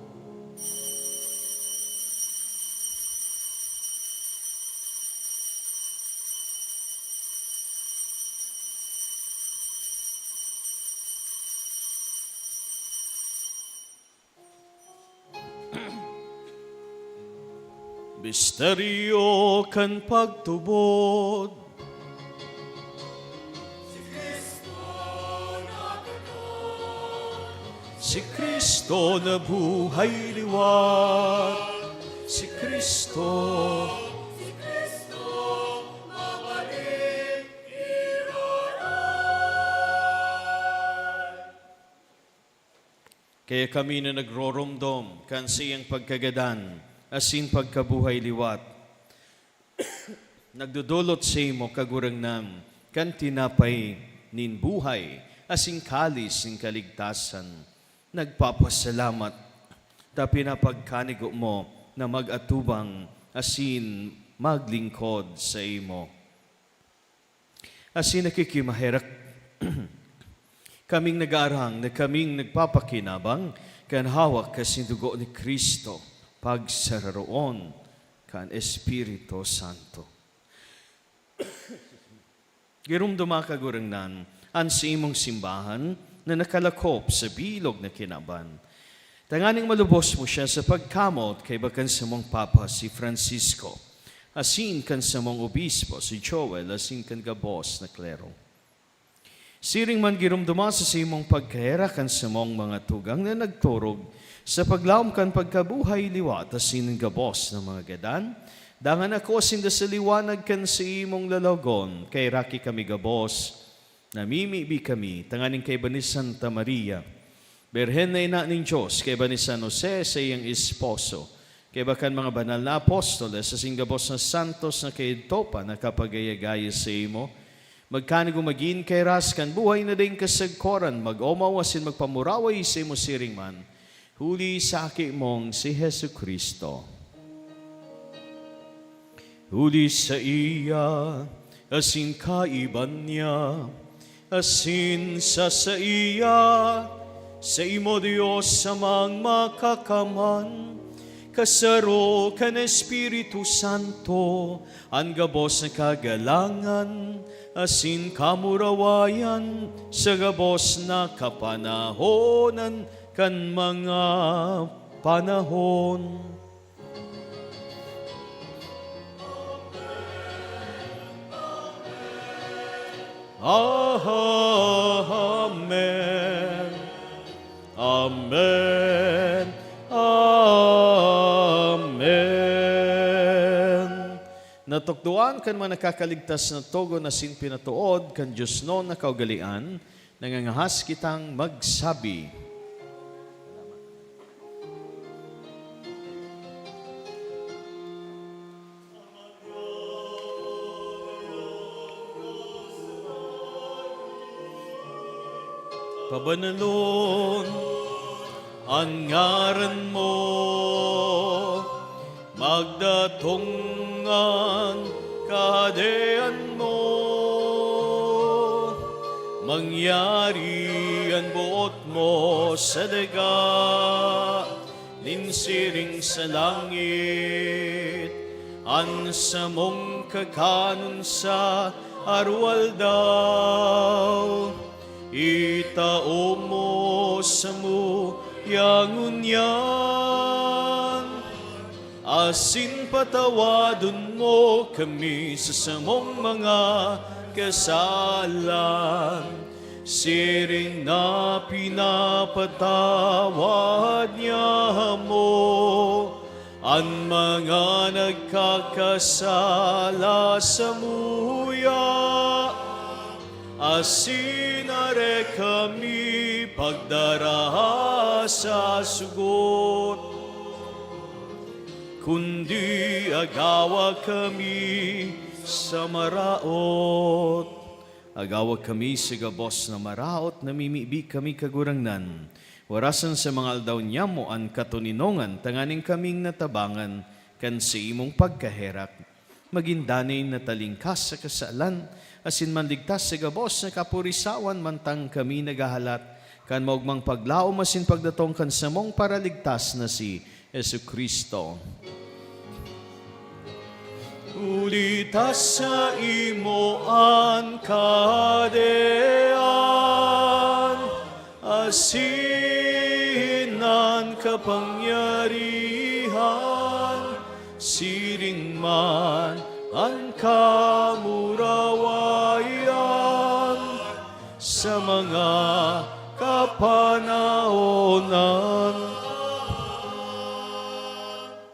Misteryo kan pagtubod. Si Kristo na buhay liwat. Si Kristo. Kaya kami na nagroromdom kan siyang pagkagadan, asin pagkabuhay liwat. Nagdudulot sa imo kagurang nam, kan tinapay nin buhay, asin kalis nin kaligtasan. Nagpapasalamat, ta pinapagkanigo mo na mag-atubang, asin maglingkod sa imo. Asin nakikimaherak, kaming nag-aarang na kaming nagpapakinabang kan hawak kasi dugo ni Kristo pagsararoon kan Espiritu Santo. Girumduma ka gurangnan an sa imong simbahan na nakalakop sa bilog na kinaban. Tanganing malubos mo siya sa pagkamot kay bakan sa mong Papa si Francisco, asin kan sa mong obispo si Joel, asin kan gabos na klero. Siring man girumduma sa simong pagkahera kan sa mong mga tugang na nagturog sa paglaom kan pagkabuhay liwat asin gabos ng mga gadan. Dangan ako sinda sa liwanag kan sa imong lalagon kay raki kami gabos. Namimibi kami tanganing kay ba ni Santa Maria. Berhen na ina ning Diyos kay ba ni San Jose sa iyang esposo. Kay bakan mga banal na apostoles sa singgabos na santos na kay topa na kapagayagaya sa imo. Magkanigo magin kay raskan buhay na din kasagkoran, mag-omaw asin magpamuraway sa imo siring man. Huli sa aki mong si Hesu Kristo. Huli sa iya, asin kaiban niya, asin sa iya, sa imo Diyos samang makakaman. Kasaro kan Espiritu Santo, ang gabos na kagalangan, asin kamurawayan, sa gabos na kapanahonan, kan mga panahon. Amen. Amen. Amen. Natukduan kan mga nakakaligtas na togo na sin pinatuod kan Diyos no na kaugalian, nangangahas kitang magsabi. Pabanalon ang ngaran mo, magdatungan kahadean mo, mangyari ang buot mo sa daga, linsiring sa langit, ang sa mong kakanon sa arwal daw. Itao mo sa yangunyan, asin patawadon mo kami sa samong mga kasalan. Siring na pinapatawad niya mo ang mga nagkakasala sa muya. Asinare kami pagdaraha sa sugot, kundi agawa kami sa maraot. Agawa kami sa gabos na maraot, namimibi kami kagurangnan. Warasan sa mga aldaw niya mo ang katuninongan, tanganing kaming natabangan, kan sa imong pagkaherak. Magindanay na talingkas sa kasalan, asin manligtas sa gabos na kapurisawan mantang kami nagahalat, kan maugmang paglaom asin pagdatong kan samong paraligtas na si Yesu Kristo. Ulitas sa imo ang kadean, asin ang kapangyarihan, siring katarungan, ang kamurawayan sa mga kapanahonan.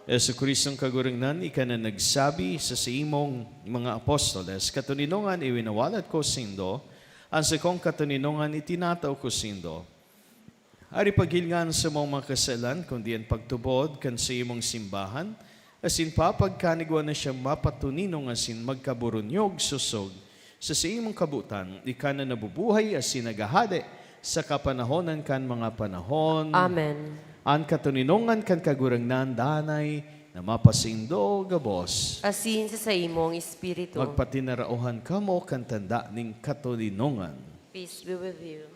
Yesu Kristong kagurangnan, ika na nagsabi sa imong mga apostoles, katuninongan iwinawalat ko sindo, ang sa kong katuninongan itinataw ko sindo. Ari paghilngan sa mong mga kasalan, kundi ang pagtubod kan sa imong simbahan, asin papagkanigwa na siya mapatuninong asin magkaburunyog susog, sa imong kabutan, ika na nabubuhay asin nagahade sa kapanahonan kan mga panahon. Amen. Ang katuninongan kan kagurangnan danay na mapasindo gabos. Asin sa imong espiritu. Magpatinarauhan ka mo kan tanda ning katuninongan. Peace be with you.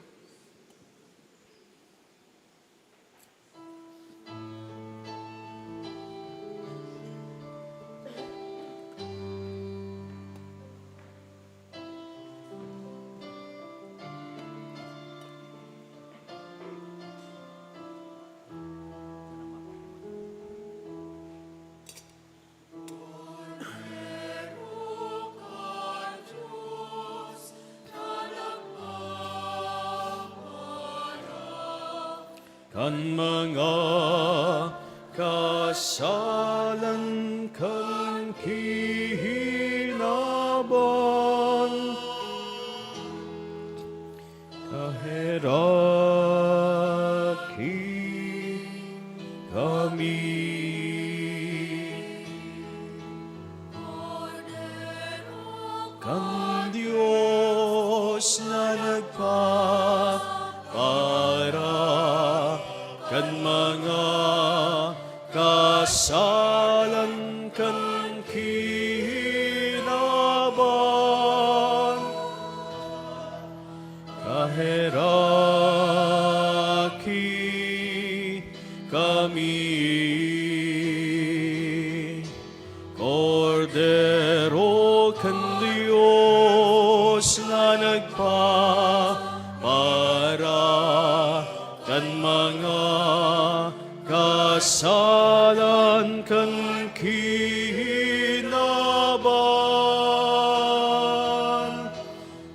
Kan mga kasalan kan kihinaban, kaheraki kami. Kan Diyos na nagpapara kan mga kasalan kan kinaban, kaheraki kami. Kordero kan Diyos na nagpapara kan mga kasalan kan kinaban,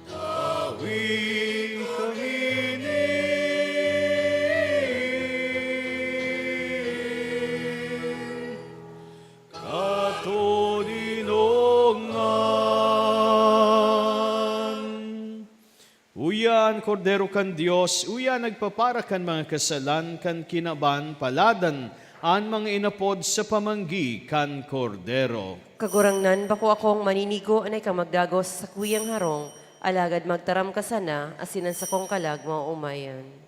tawing kami katuninongan. Uyan, Kordero kan Diyos, uyan nagpapara kan mga kasalan kan kinaban, paladan an mga inapod sa pamanggi kan Kordero. Kagurangnan, bako akong maninigo anay ka magdagos sa kuyang harong, alagad magtaram ka sana, asinan sa kong kalag maumayan.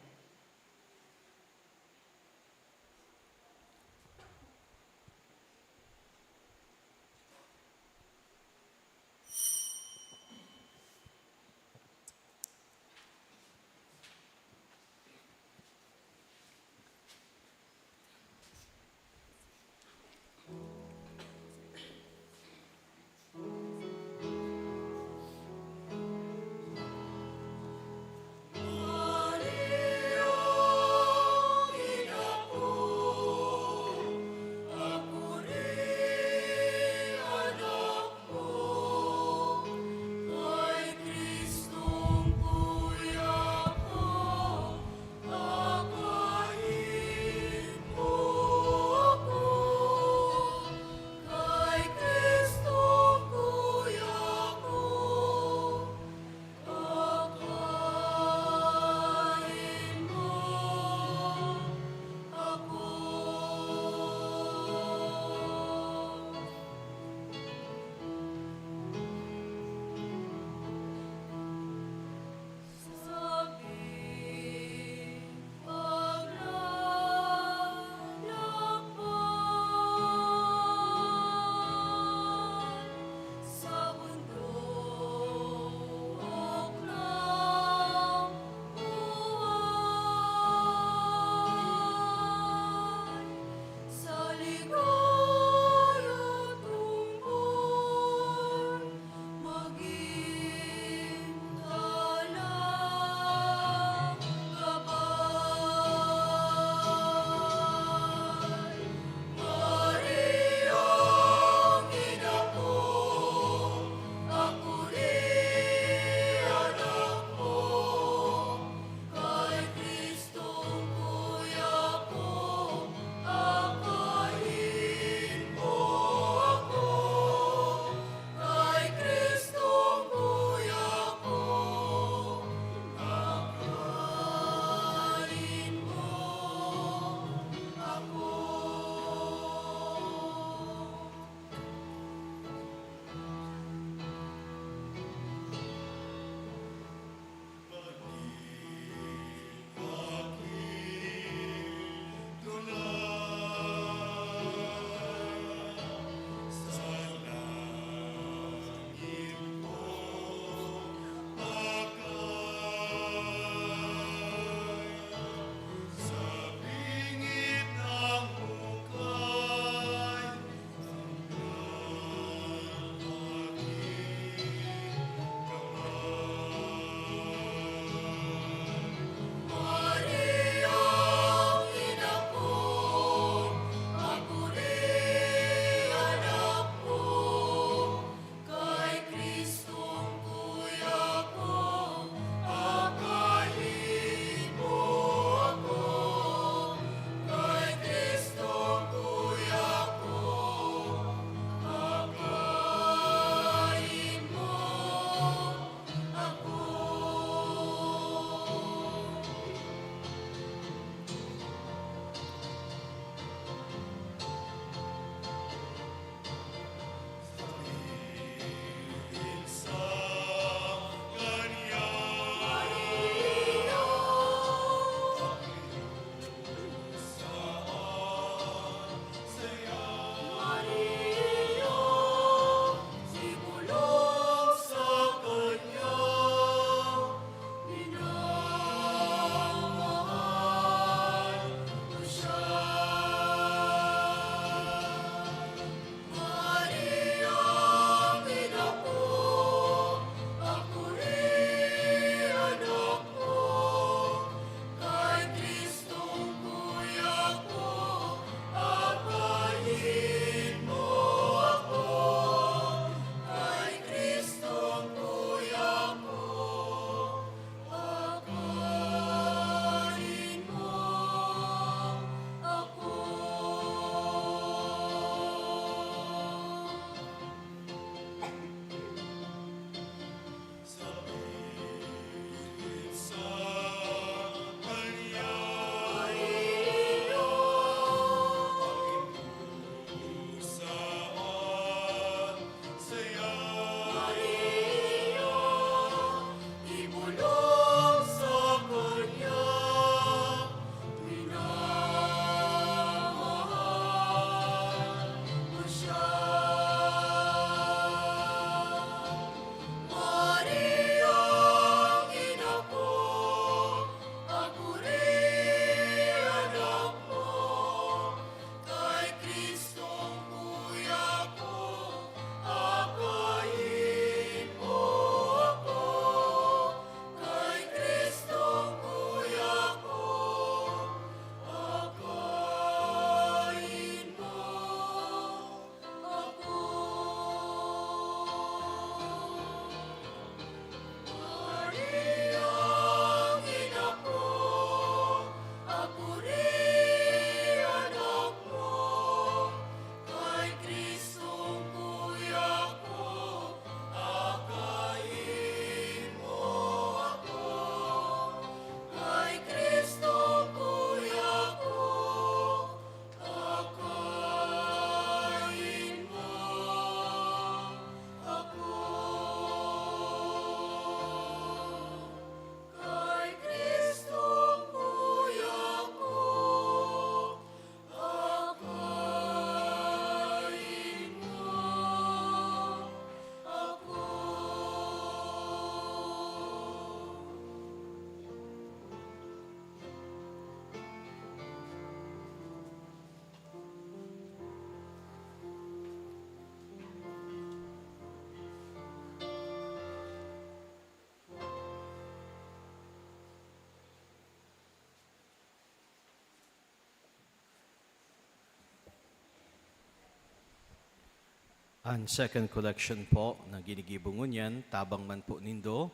Ang second collection po na ginigibungon yan, tabang man po nindo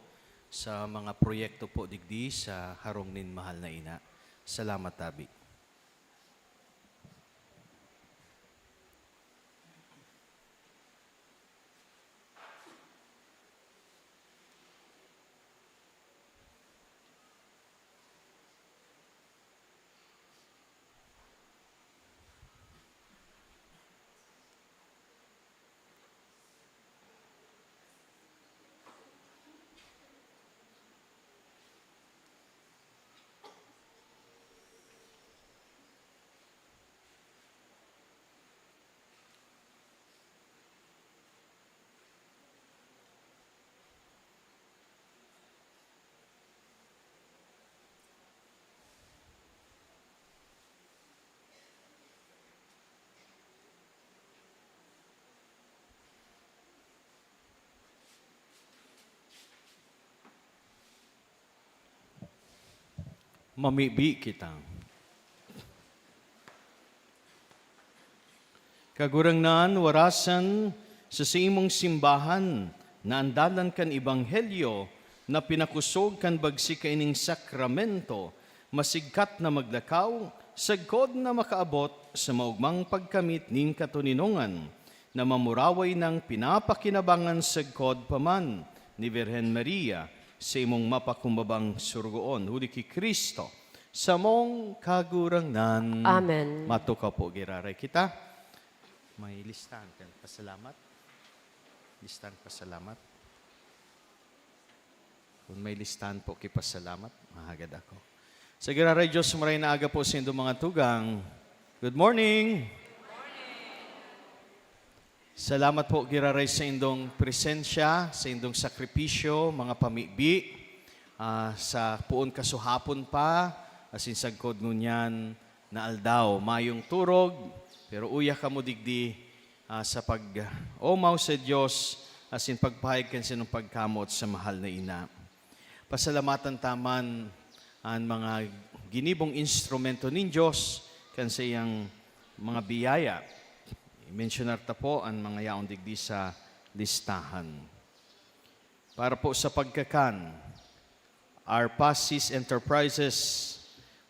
sa mga proyekto po digdi sa harong nin mahal na ina. Salamat tabi. Mamibi kita. Kagurang naan warasan sa imong simbahan na andalan kan ibanghelyo na pinakusog kan bagsi kaining sakramento, masigkat na maglakaw, sagkod na makaabot sa maugmang pagkamit ning katuninongan, na mamuraway ng pinapakinabangan sagkod paman ni Virhen Maria, sa imong mapakumbabang surgoon, huli ki Kristo, sa mong kagurangnan. Amen. Matukaw po, giraray kita. May listahan ka. Pasalamat. Listahan pasalamat. Kung may listahan po, kipasalamat, mahagad ako. Sa giraray Diyos, maray na aga po sa inyong mga tugang. Good morning! Salamat po, giraray, sa indong presensya, sa indong sakripisyo, mga pamibi, sa puon kasuhapon pa, asin sagkod ngunyan na aldaw, mayong turog, pero uya ka mo digdi sa pag-omaw sa Diyos, asin pagpahig kan sinong pagkamot sa mahal na ina. Pasalamatan taman ang mga ginibong instrumento nin Diyos, kan sa iyang mga biyaya. I-mentionar ta po ang mga yaong digdi sa listahan. Para po sa pagkakan, our Pasis Enterprises,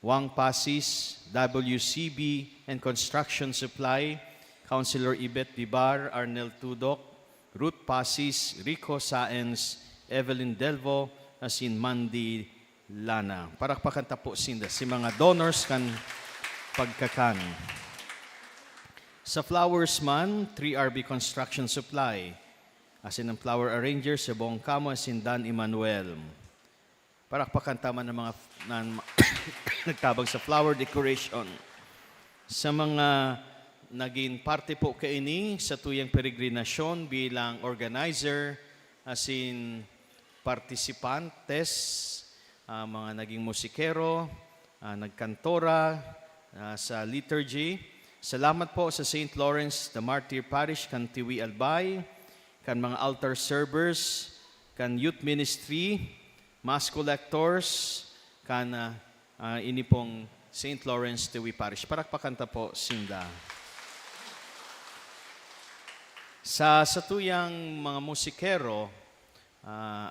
Wang Pasis, WCB, and Construction Supply, Councilor Ibet Bibar, Arnel Tudok, Ruth Pasis, Rico Saenz, Evelyn Delvo, asin Mandy Lana. Parakpakan ta po sinda si mga donors kan pagkakan. Sa Flowers man, 3RB Construction Supply, asin ang flower arranger sa buong kamo, asin Dan Emmanuel. Parakpakan tama ng mga nagtabang sa flower decoration. Sa mga naging parte po kaini sa tuyang peregrinasyon bilang organizer, asin partisipantes, mga naging musikero, nagkantora sa liturgy. Salamat po sa St. Lawrence the Martyr Parish, kan Tiwi Albay, kan mga altar servers, kan youth ministry, mass collectors, kan ini pong St. Lawrence Tiwi Parish. Parakpakanta po, Sinda. Sa tuyang mga musikero,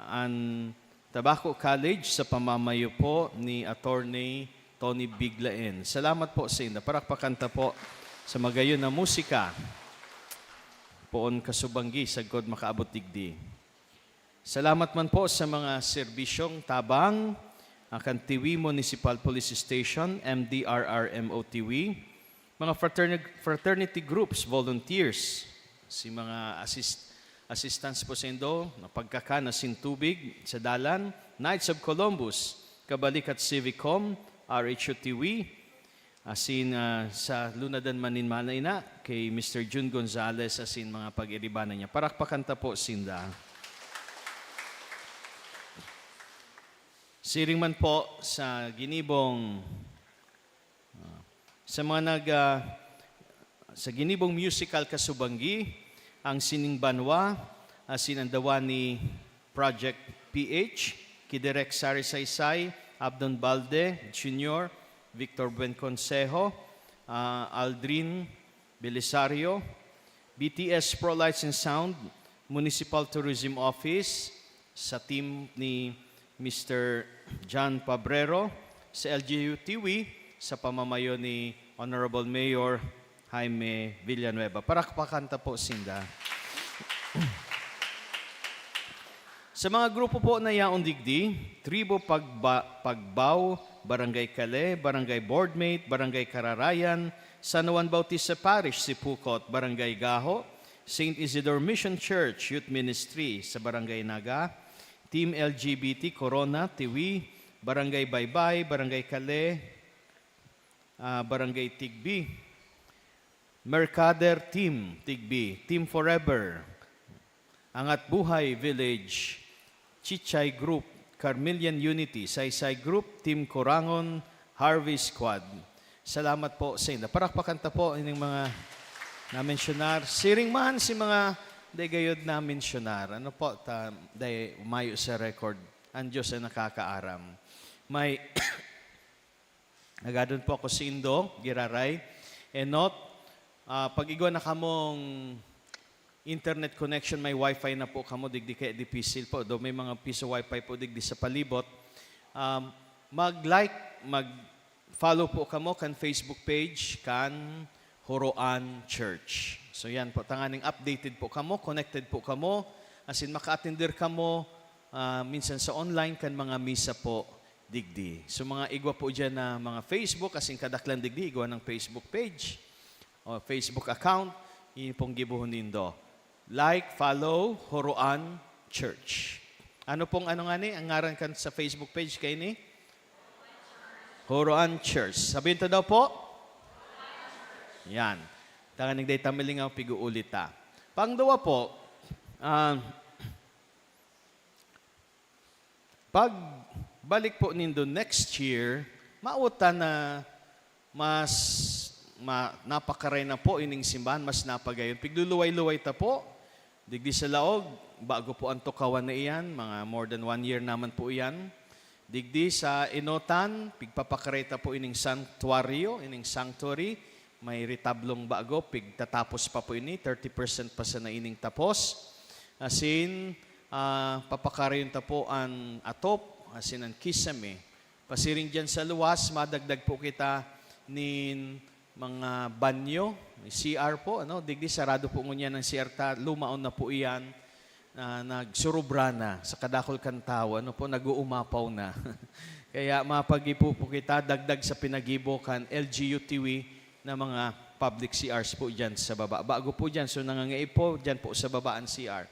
ang Tabaco College sa pamamayo po ni Attorney Tony Biglaen. Salamat po, Sinda. Parakpakanta po sa magayon na musika, poon kasubanggi, sagkod makaabot digdi. Salamat man po sa mga serbisyong tabang, akan Tiwi Municipal Police Station, MDRRMO-Tiwi, mga fraternity groups, volunteers, si mga assistants po sa indo, na pagkaka na sintubig sa dalan, Knights of Columbus, Kabalikat Civicom, RHO-Tiwi, asin sa Lunadan Manin Manayna, kay Mr. June Gonzales, asin mga pag-iribanan niya. Parakpakanta po, Sinda. Siring man po sa ginibong, sa mga sa ginibong musical kasubanggi, ang Sining Banwa, asin ang dawa ni Project PH, Kidirek Sari Saysay, Abdon Balde Jr., Victor Buenconsejo, Aldrin Belisario, BTS Pro Lights and Sound, Municipal Tourism Office, sa team ni Mr. John Pabrero, sa LGU Tiwi, sa pamamayo ni Honorable Mayor Jaime Villanueva. Parakpakanta po, Sinda. Sa mga grupo po na yaon digdi, Tribo Pagbaw, Barangay Kale, Barangay Boardmate, Barangay Kararayan, San Juan Bautista Parish, Sipukot, Barangay Gaho, St. Isidore Mission Church Youth Ministry sa Barangay Naga, Team LGBT Corona, Tiwi, Barangay Baybay, Barangay Kale, Barangay Tigbi, Mercader Team, Tigbi, Team Forever, Angat Buhay Village, Chichay Group, Carmelian Unity, Saysay Group, Team Corangon, Harvey Squad. Salamat po sa inyo. Parakpakanta po ining mga na-mentionar. Siring man si mga daygayod na-mentionar. Ano po, day umayo sa record. Ang Diyos ay nakakaaram. May nagadon po ako si Indo, Giraray, Enot. Pag-igwa na kamong internet connection, may wifi na po kamo digdi kay di pisil po. Do may mga piso wifi po digdi sa palibot. Mag-like, mag-follow po kamo kan Facebook page kan Horoan Church. So yan po, tanganing updated po kamo, connected po kamo, asin maka-attendir kamo minsan sa online kan mga misa po digdi. So mga igwa po dyan na mga Facebook, asin kadaklan digdi, igwa ng Facebook page o Facebook account, yun pong gibuhon nindo. Like, follow, Horoan Church. Ano pong ano nga ni? Ang ngaran kan sa Facebook page kay ni? Horoan Church. Sabihin to daw po? Yan. Tanganing day tamiling ang piguulit ta. Pangdawa po, pag balik po nindo next year, mauta na mas napakaray na po ining simbahan, mas napagayon. Pigluluway-luway ta po, digdi sa laog, bago po ang tukawan na iyan, mga more than 1 year naman po iyan. Digdi sa Inotan, pigpapakaray ta po ining sanctuary, may retablong bago, pigtatapos pa po ini, 30% pa sa na ining tapos. Asin, papakarayon ta po ang atop, asin ang kisame. Pasiring dyan sa luwas, madagdag po kita nin mga banyo, CR po, ano, digdi sarado po ngunya ng CR ta, lumaon na po iyan, nagsurubra na sa kadakol kantaw, ano po, nag-uumapaw na. Kaya mapagipo po kita, dagdag sa pinagibo kan LGU TV na mga public CRs po dyan sa baba. Bago po dyan, so nangangai po, dyan po sa baba ang CR.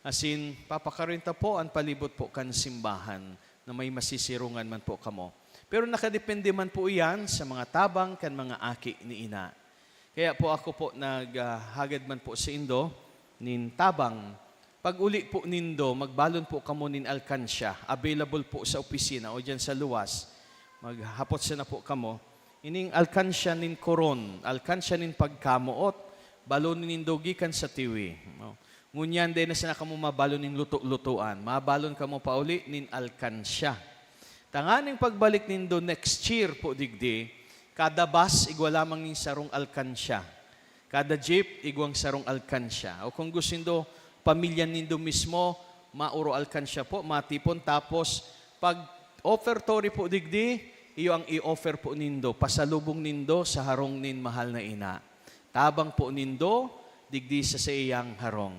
Asin, papakarinta po ang palibot po kan simbahan na may masisirungan man po kamo. Pero nakadepende man po iyan sa mga tabang kan mga aki ni ina. Kaya po ako po naghagad man po sa Indo, nin tabang. Pag uli po nindo, magbalon po kamo nin alkansya. Available po sa opisina o dyan sa luwas. Maghapot siya na po kamo. Ining alkansya nin koron, alkansya nin pagkamuot, balon nindo gikan sa tiwi. Ngunyan din na siya kamo mabalon nin luto-lutuan. Mabalon kamo pa uli nin alkansya. Tanganing pagbalik nindo next year po digdi, kada bus igwa lamang nin sarong alkansya. Kada jeep igwang sarong alkansya. O kung gusto nindo pamilya nindo mismo, mauro alkansya po, matipon. Tapos pag offertory po digdi, iyo ang i-offer po nindo, pasalubong nindo sa harong nin mahal na ina. Tabang po nindo, digdi sa iyang harong.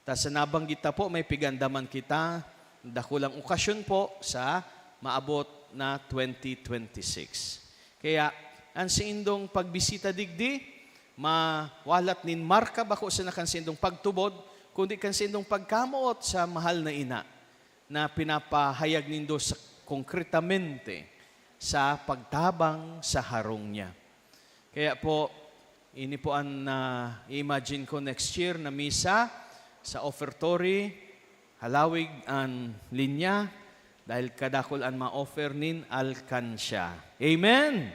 Ta sa nabanggit po, may pigandaman kita, dakulang okasyon po sa maabot na 2026. Kaya, ang siindong pagbisita digdi, mawalat nin marka bako sa nakansindong pagtubod, kundi kansindong pagkamuot sa mahal na ina na pinapahayag nindo sa konkretamente sa pagtabang sa harong niya. Kaya po, ini po ang imagine ko next year na misa sa offertory, halawig ang linya, dahil kadakol ang ma-offer nin alkansya. Amen?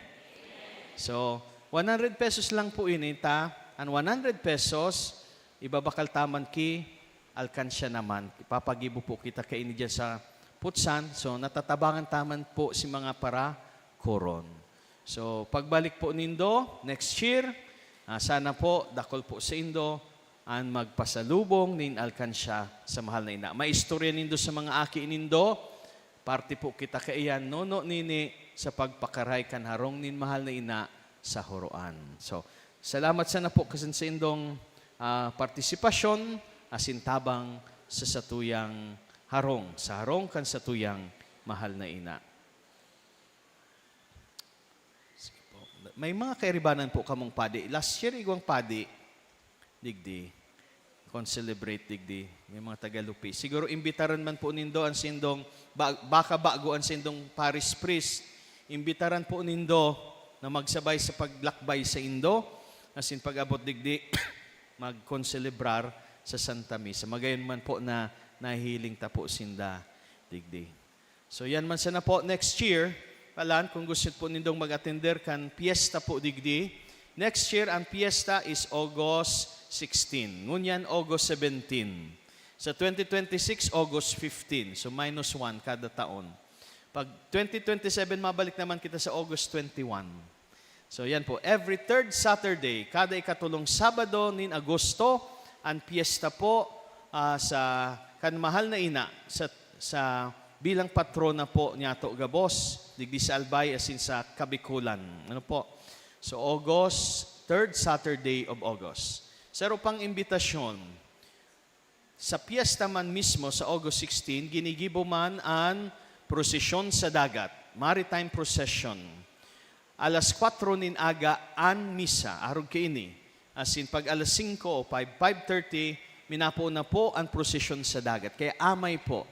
So, 100 pesos lang po inita. Ang 100 pesos, ibabakal taman ki alkansya naman. Ipapagibo po kita kaini dyan sa putsan. So, natatabangan taman po si mga para koron. So, pagbalik po nindo, next year, sana po, dakol po sa Indo, ang magpasalubong nin alkansya sa mahal na ina. Maistorya nindo sa mga aki nindo, parte po kita kaiyan, nono nini sa pagpakaray kan harong nin mahal na ina sa horoan. So, salamat sana po kasi sa indong partisipasyon asin tabang sa satuyang harong, sa harong kan satuyang mahal na ina. Sige po. May mga kairibanan po kamong padi. Last year, igwang padi, digdi, celebrate digdi, may mga Tagalupi. Siguro imbitaran man po nindo ang sindong, baka bago ang sindong Paris Priest, imbitaran po nindo na magsabay sa paglakbay sa Indo, asin pag-abot digdi, mag-concelebrar sa Santa Misa. Magayon man po na nahihiling ta po sinda digdi. So yan man sana po next year, palan kung gusto po nindong mag-attender kan piyesta po digdi. Next year, ang piyesta is August 16. Ngunyan, August 17. Sa 2026, August 15. So, -1 kada taon. Pag 2027, mabalik naman kita sa August 21. So, yan po. Every third Saturday, kada ikatulong Sabado nin Agosto, ang piyesta po sa kanmahal na ina sa bilang patrona po niya to Gabos, digdi sa Albay, asin sa Kabikulan. Ano po? So, third Saturday of August. Saro pang imbitasyon. Sa piyesta man mismo sa August 16, ginigibo man ang prosesyon sa dagat, maritime procession. Alas 4 nin aga an misa, arog kaini. As in, pag alas 5 o 5:30, minapo na po ang prosesyon sa dagat. Kaya amay po.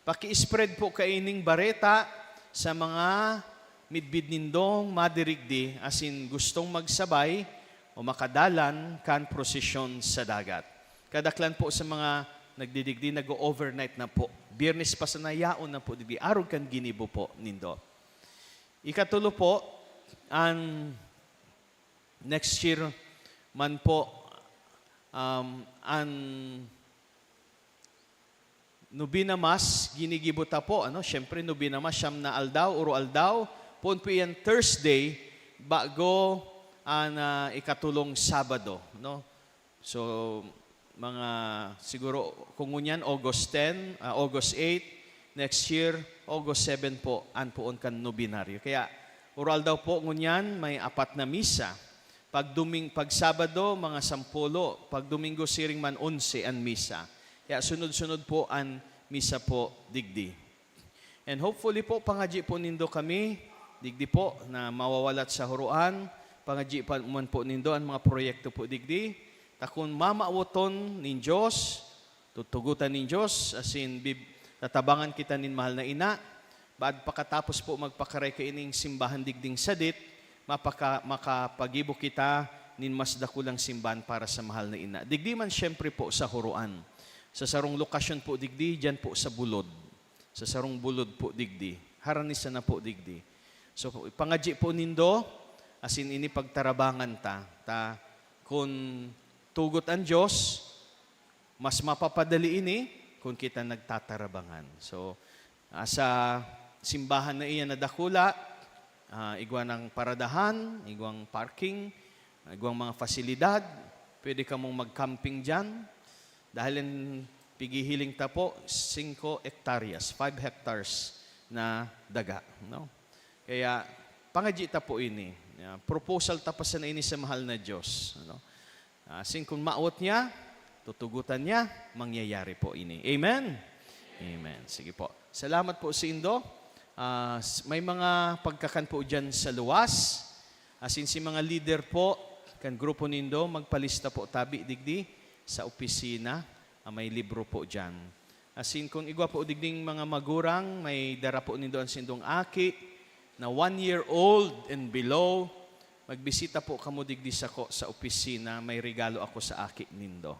Paki-spread po kaining bareta sa mga midbid nindong madirigdi, as in gustong magsabay o makadalan kan prosesyon sa dagat. Kadaklan po sa mga nagdidigdi, nag-overnight na po. Biyernes pa sa nayaon na po, digdi, arog kan ginibo po nindo. Ikatulo po, ang next year man po, ang Nubinamas, ginigibota po, Siyempre, Nubinamas, siyam na aldaw, uro aldaw, po yan Thursday, bago ang ikatulong Sabado. No? So, mga siguro, kung ngunyan, August 10, August 8, next year, August 7 po, an poon kan nobinaryo. Kaya, oral daw po ngunyan, may 4 na misa. Pag Sabado, mga 10. Pag Domingo, siring man 11 ang misa. Kaya sunod-sunod po ang misa po digdi. And hopefully po, pangadji po nindo kami, digdi po, na mawawalat sa huruan, pangadji pa man po nindo ang mga proyekto po digdi. Takon mamaawoton nin Diyos, tutugutan nin Diyos, asin tatabangan kita nin mahal na ina, baad pakatapos po magpakaray kaining simbahan digding sadit, makapagibo kita nin mas dakulang simbahan para sa mahal na ina. Digdi man siyempre po sa huruan. Sa sarong lokasyon po digdi, dyan po sa bulod. Sa sarong bulod po digdi. Haranisa na po digdi. So, pangadji po nindo, asin ini pagtarabangan ta kung tugot ang Diyos, mas mapapadali ini kung kita nagtatarabangan. So, sa simbahan na iyan na dakula, igwan ng paradahan, igwang parking, igwang mga fasilidad, pwede ka mong mag-camping dyan. Dahil pigihiling ta po, 5 hectares, 5 hectares na daga. No? Kaya, pangadji ta po ini. Proposal ta pa sa ini sa mahal na Diyos. No? Kung maawat niya, tutugutan niya, mangyayari po ini. Amen? Amen. Sige po. Salamat po sa Indo. May mga pagkakan po dyan sa luwas. Si mga leader po, kan grupo nindo, magpalista po tabi digdi sa opisina. May libro po dyan. Kung igwa po digding mga magurang, may dara po nindo ang sindong aki, na 1-year-old and below, magbisita po kamo digdi sa opisina, may regalo ako sa aki nindo.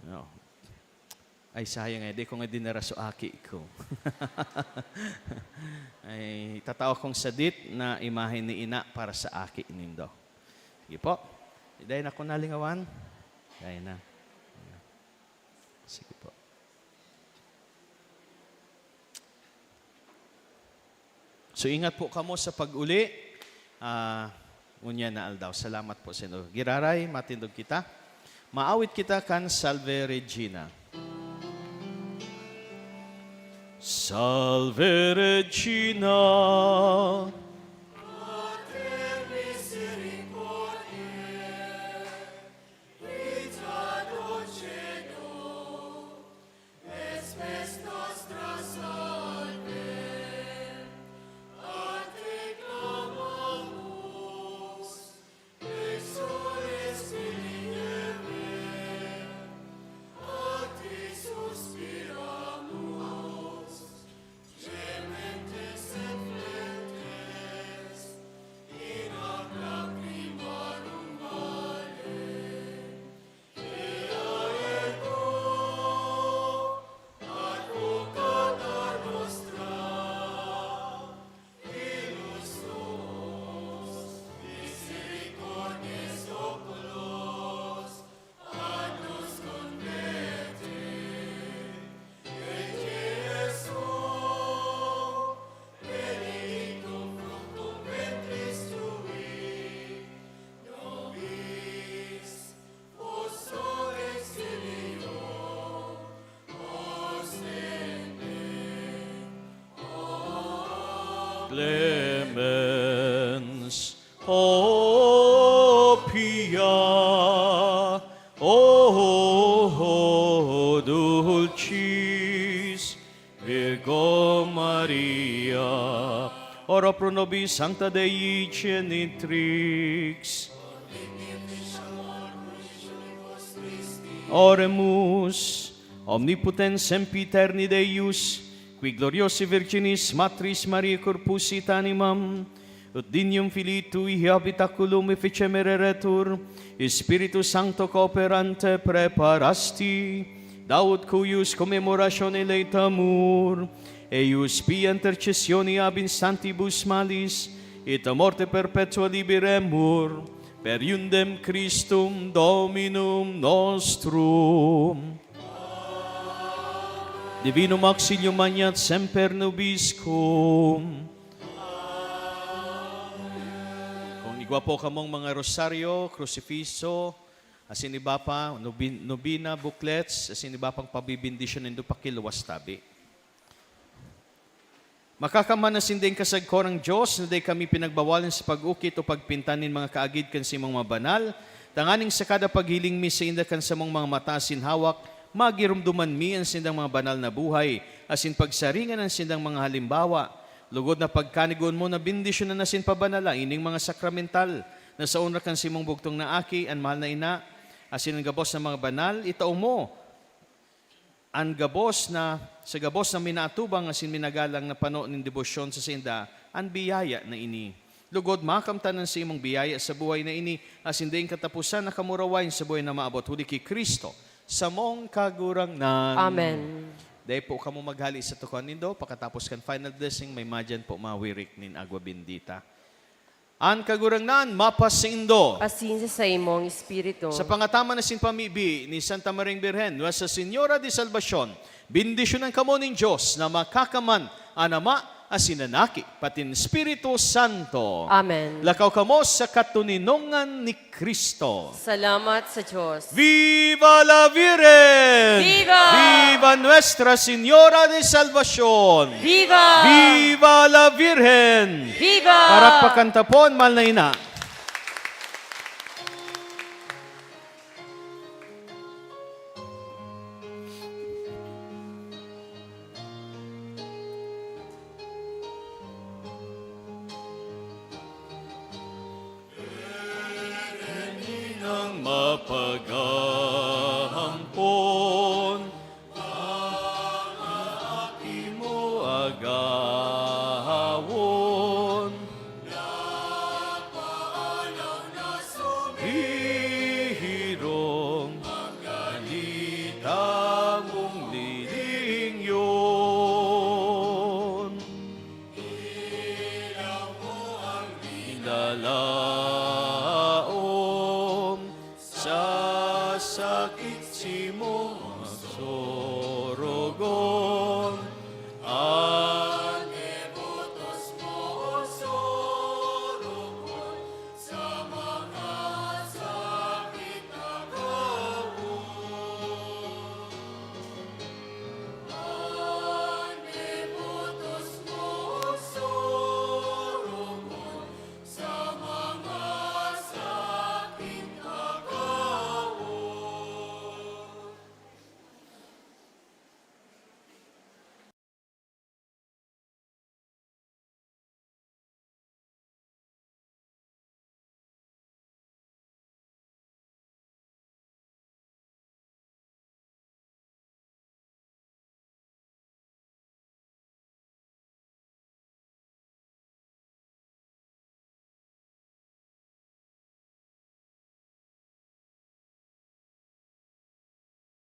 No. Ay, sayang di ko nga dinara sa aki ko. Ay, tatawa kong sadit na imahe ni ina para sa aki nindo. Sige po. Dahil na ko nalingawan. Dahil na. Sige po. So, ingat po kamo sa pag-uli. Unya na aldaw. Salamat po sa inyo. Giraray, matindog kita. Maawit kita kan Salve Regina. Salve Regina, Clemens, O Pia, O Dulcis Virgo Maria, ora pro nobis Sancta Dei Genitrix, Oremus, omnipotens sempiterni Deus, qui gloriosi Virginis Matris Mariae corpus et animam, ut dignum Filii Tui habitaculum efficemeretur, Spiritus Sancto cooperante preparasti, Daud cuius commemoratione leitamur, eius pia intercessioni ab instantibus malis, et a morte perpetua liberemur, per iundem Christum Dominum nostrum. Divinum auxilium magnat semper nobiscum. Kung igwa po kamong mga rosaryo, crucifiso, asin iba pa, nobina, booklets, asin iba pang pabibindisyon ng dupakiluwas tabi. Makakaman na sinding kasagkorang Diyos na day kami pinagbawalan sa pag-ukit o pagpintanin mga kaagid kan si mga banal, tanganing sa kada paghiling mi sa inda kan sa mga mata asin hawak, magirumduman mi ang sindang mga banal na buhay, asin pagsaringan ang sindang mga halimbawa, lugod na pagkanigon mo na bindisyon na nasin pabanala, ining mga sakramental, na sa unra kan simong bugtong na aki, ang mahal na ina, asin ang gabos ng mga banal, itaw mo, ang gabos na, sa gabos na minatubang, asin minagalang na pano ng debosyon sa sinda, ang biyaya na ini. Lugod, makamtanan sa imong biyaya sa buhay na ini, asin din katapusan na kamurawain sa buhay na maabot, huli kay Kristo, sa mong kagurangnan. Amen. Dahil po kamo maghali sa tukuan nindo, pakatapos kan final blessing, may madyan po mawirik nin agwa bendita. An kagurangnan, mapasindo. Asin sa imong espiritu. Sa pangatama na sinpamibi ni Santa Maring Birhen, Nuestra Señora de Salvacion, bindisyonan kamo ning Diyos na makakaman anama asinanaki, patin Espiritu Santo. Amen. Lakaw kamo sa katuninongan ni Kristo. Salamat sa Diyos. Viva la Virgen! Viva! Viva Nuestra Señora de Salvacion! Viva! Viva la Virgen! Viva! Parakpakan tapon, mahal na ina. Nang mapagahampon, ang aki mo agad.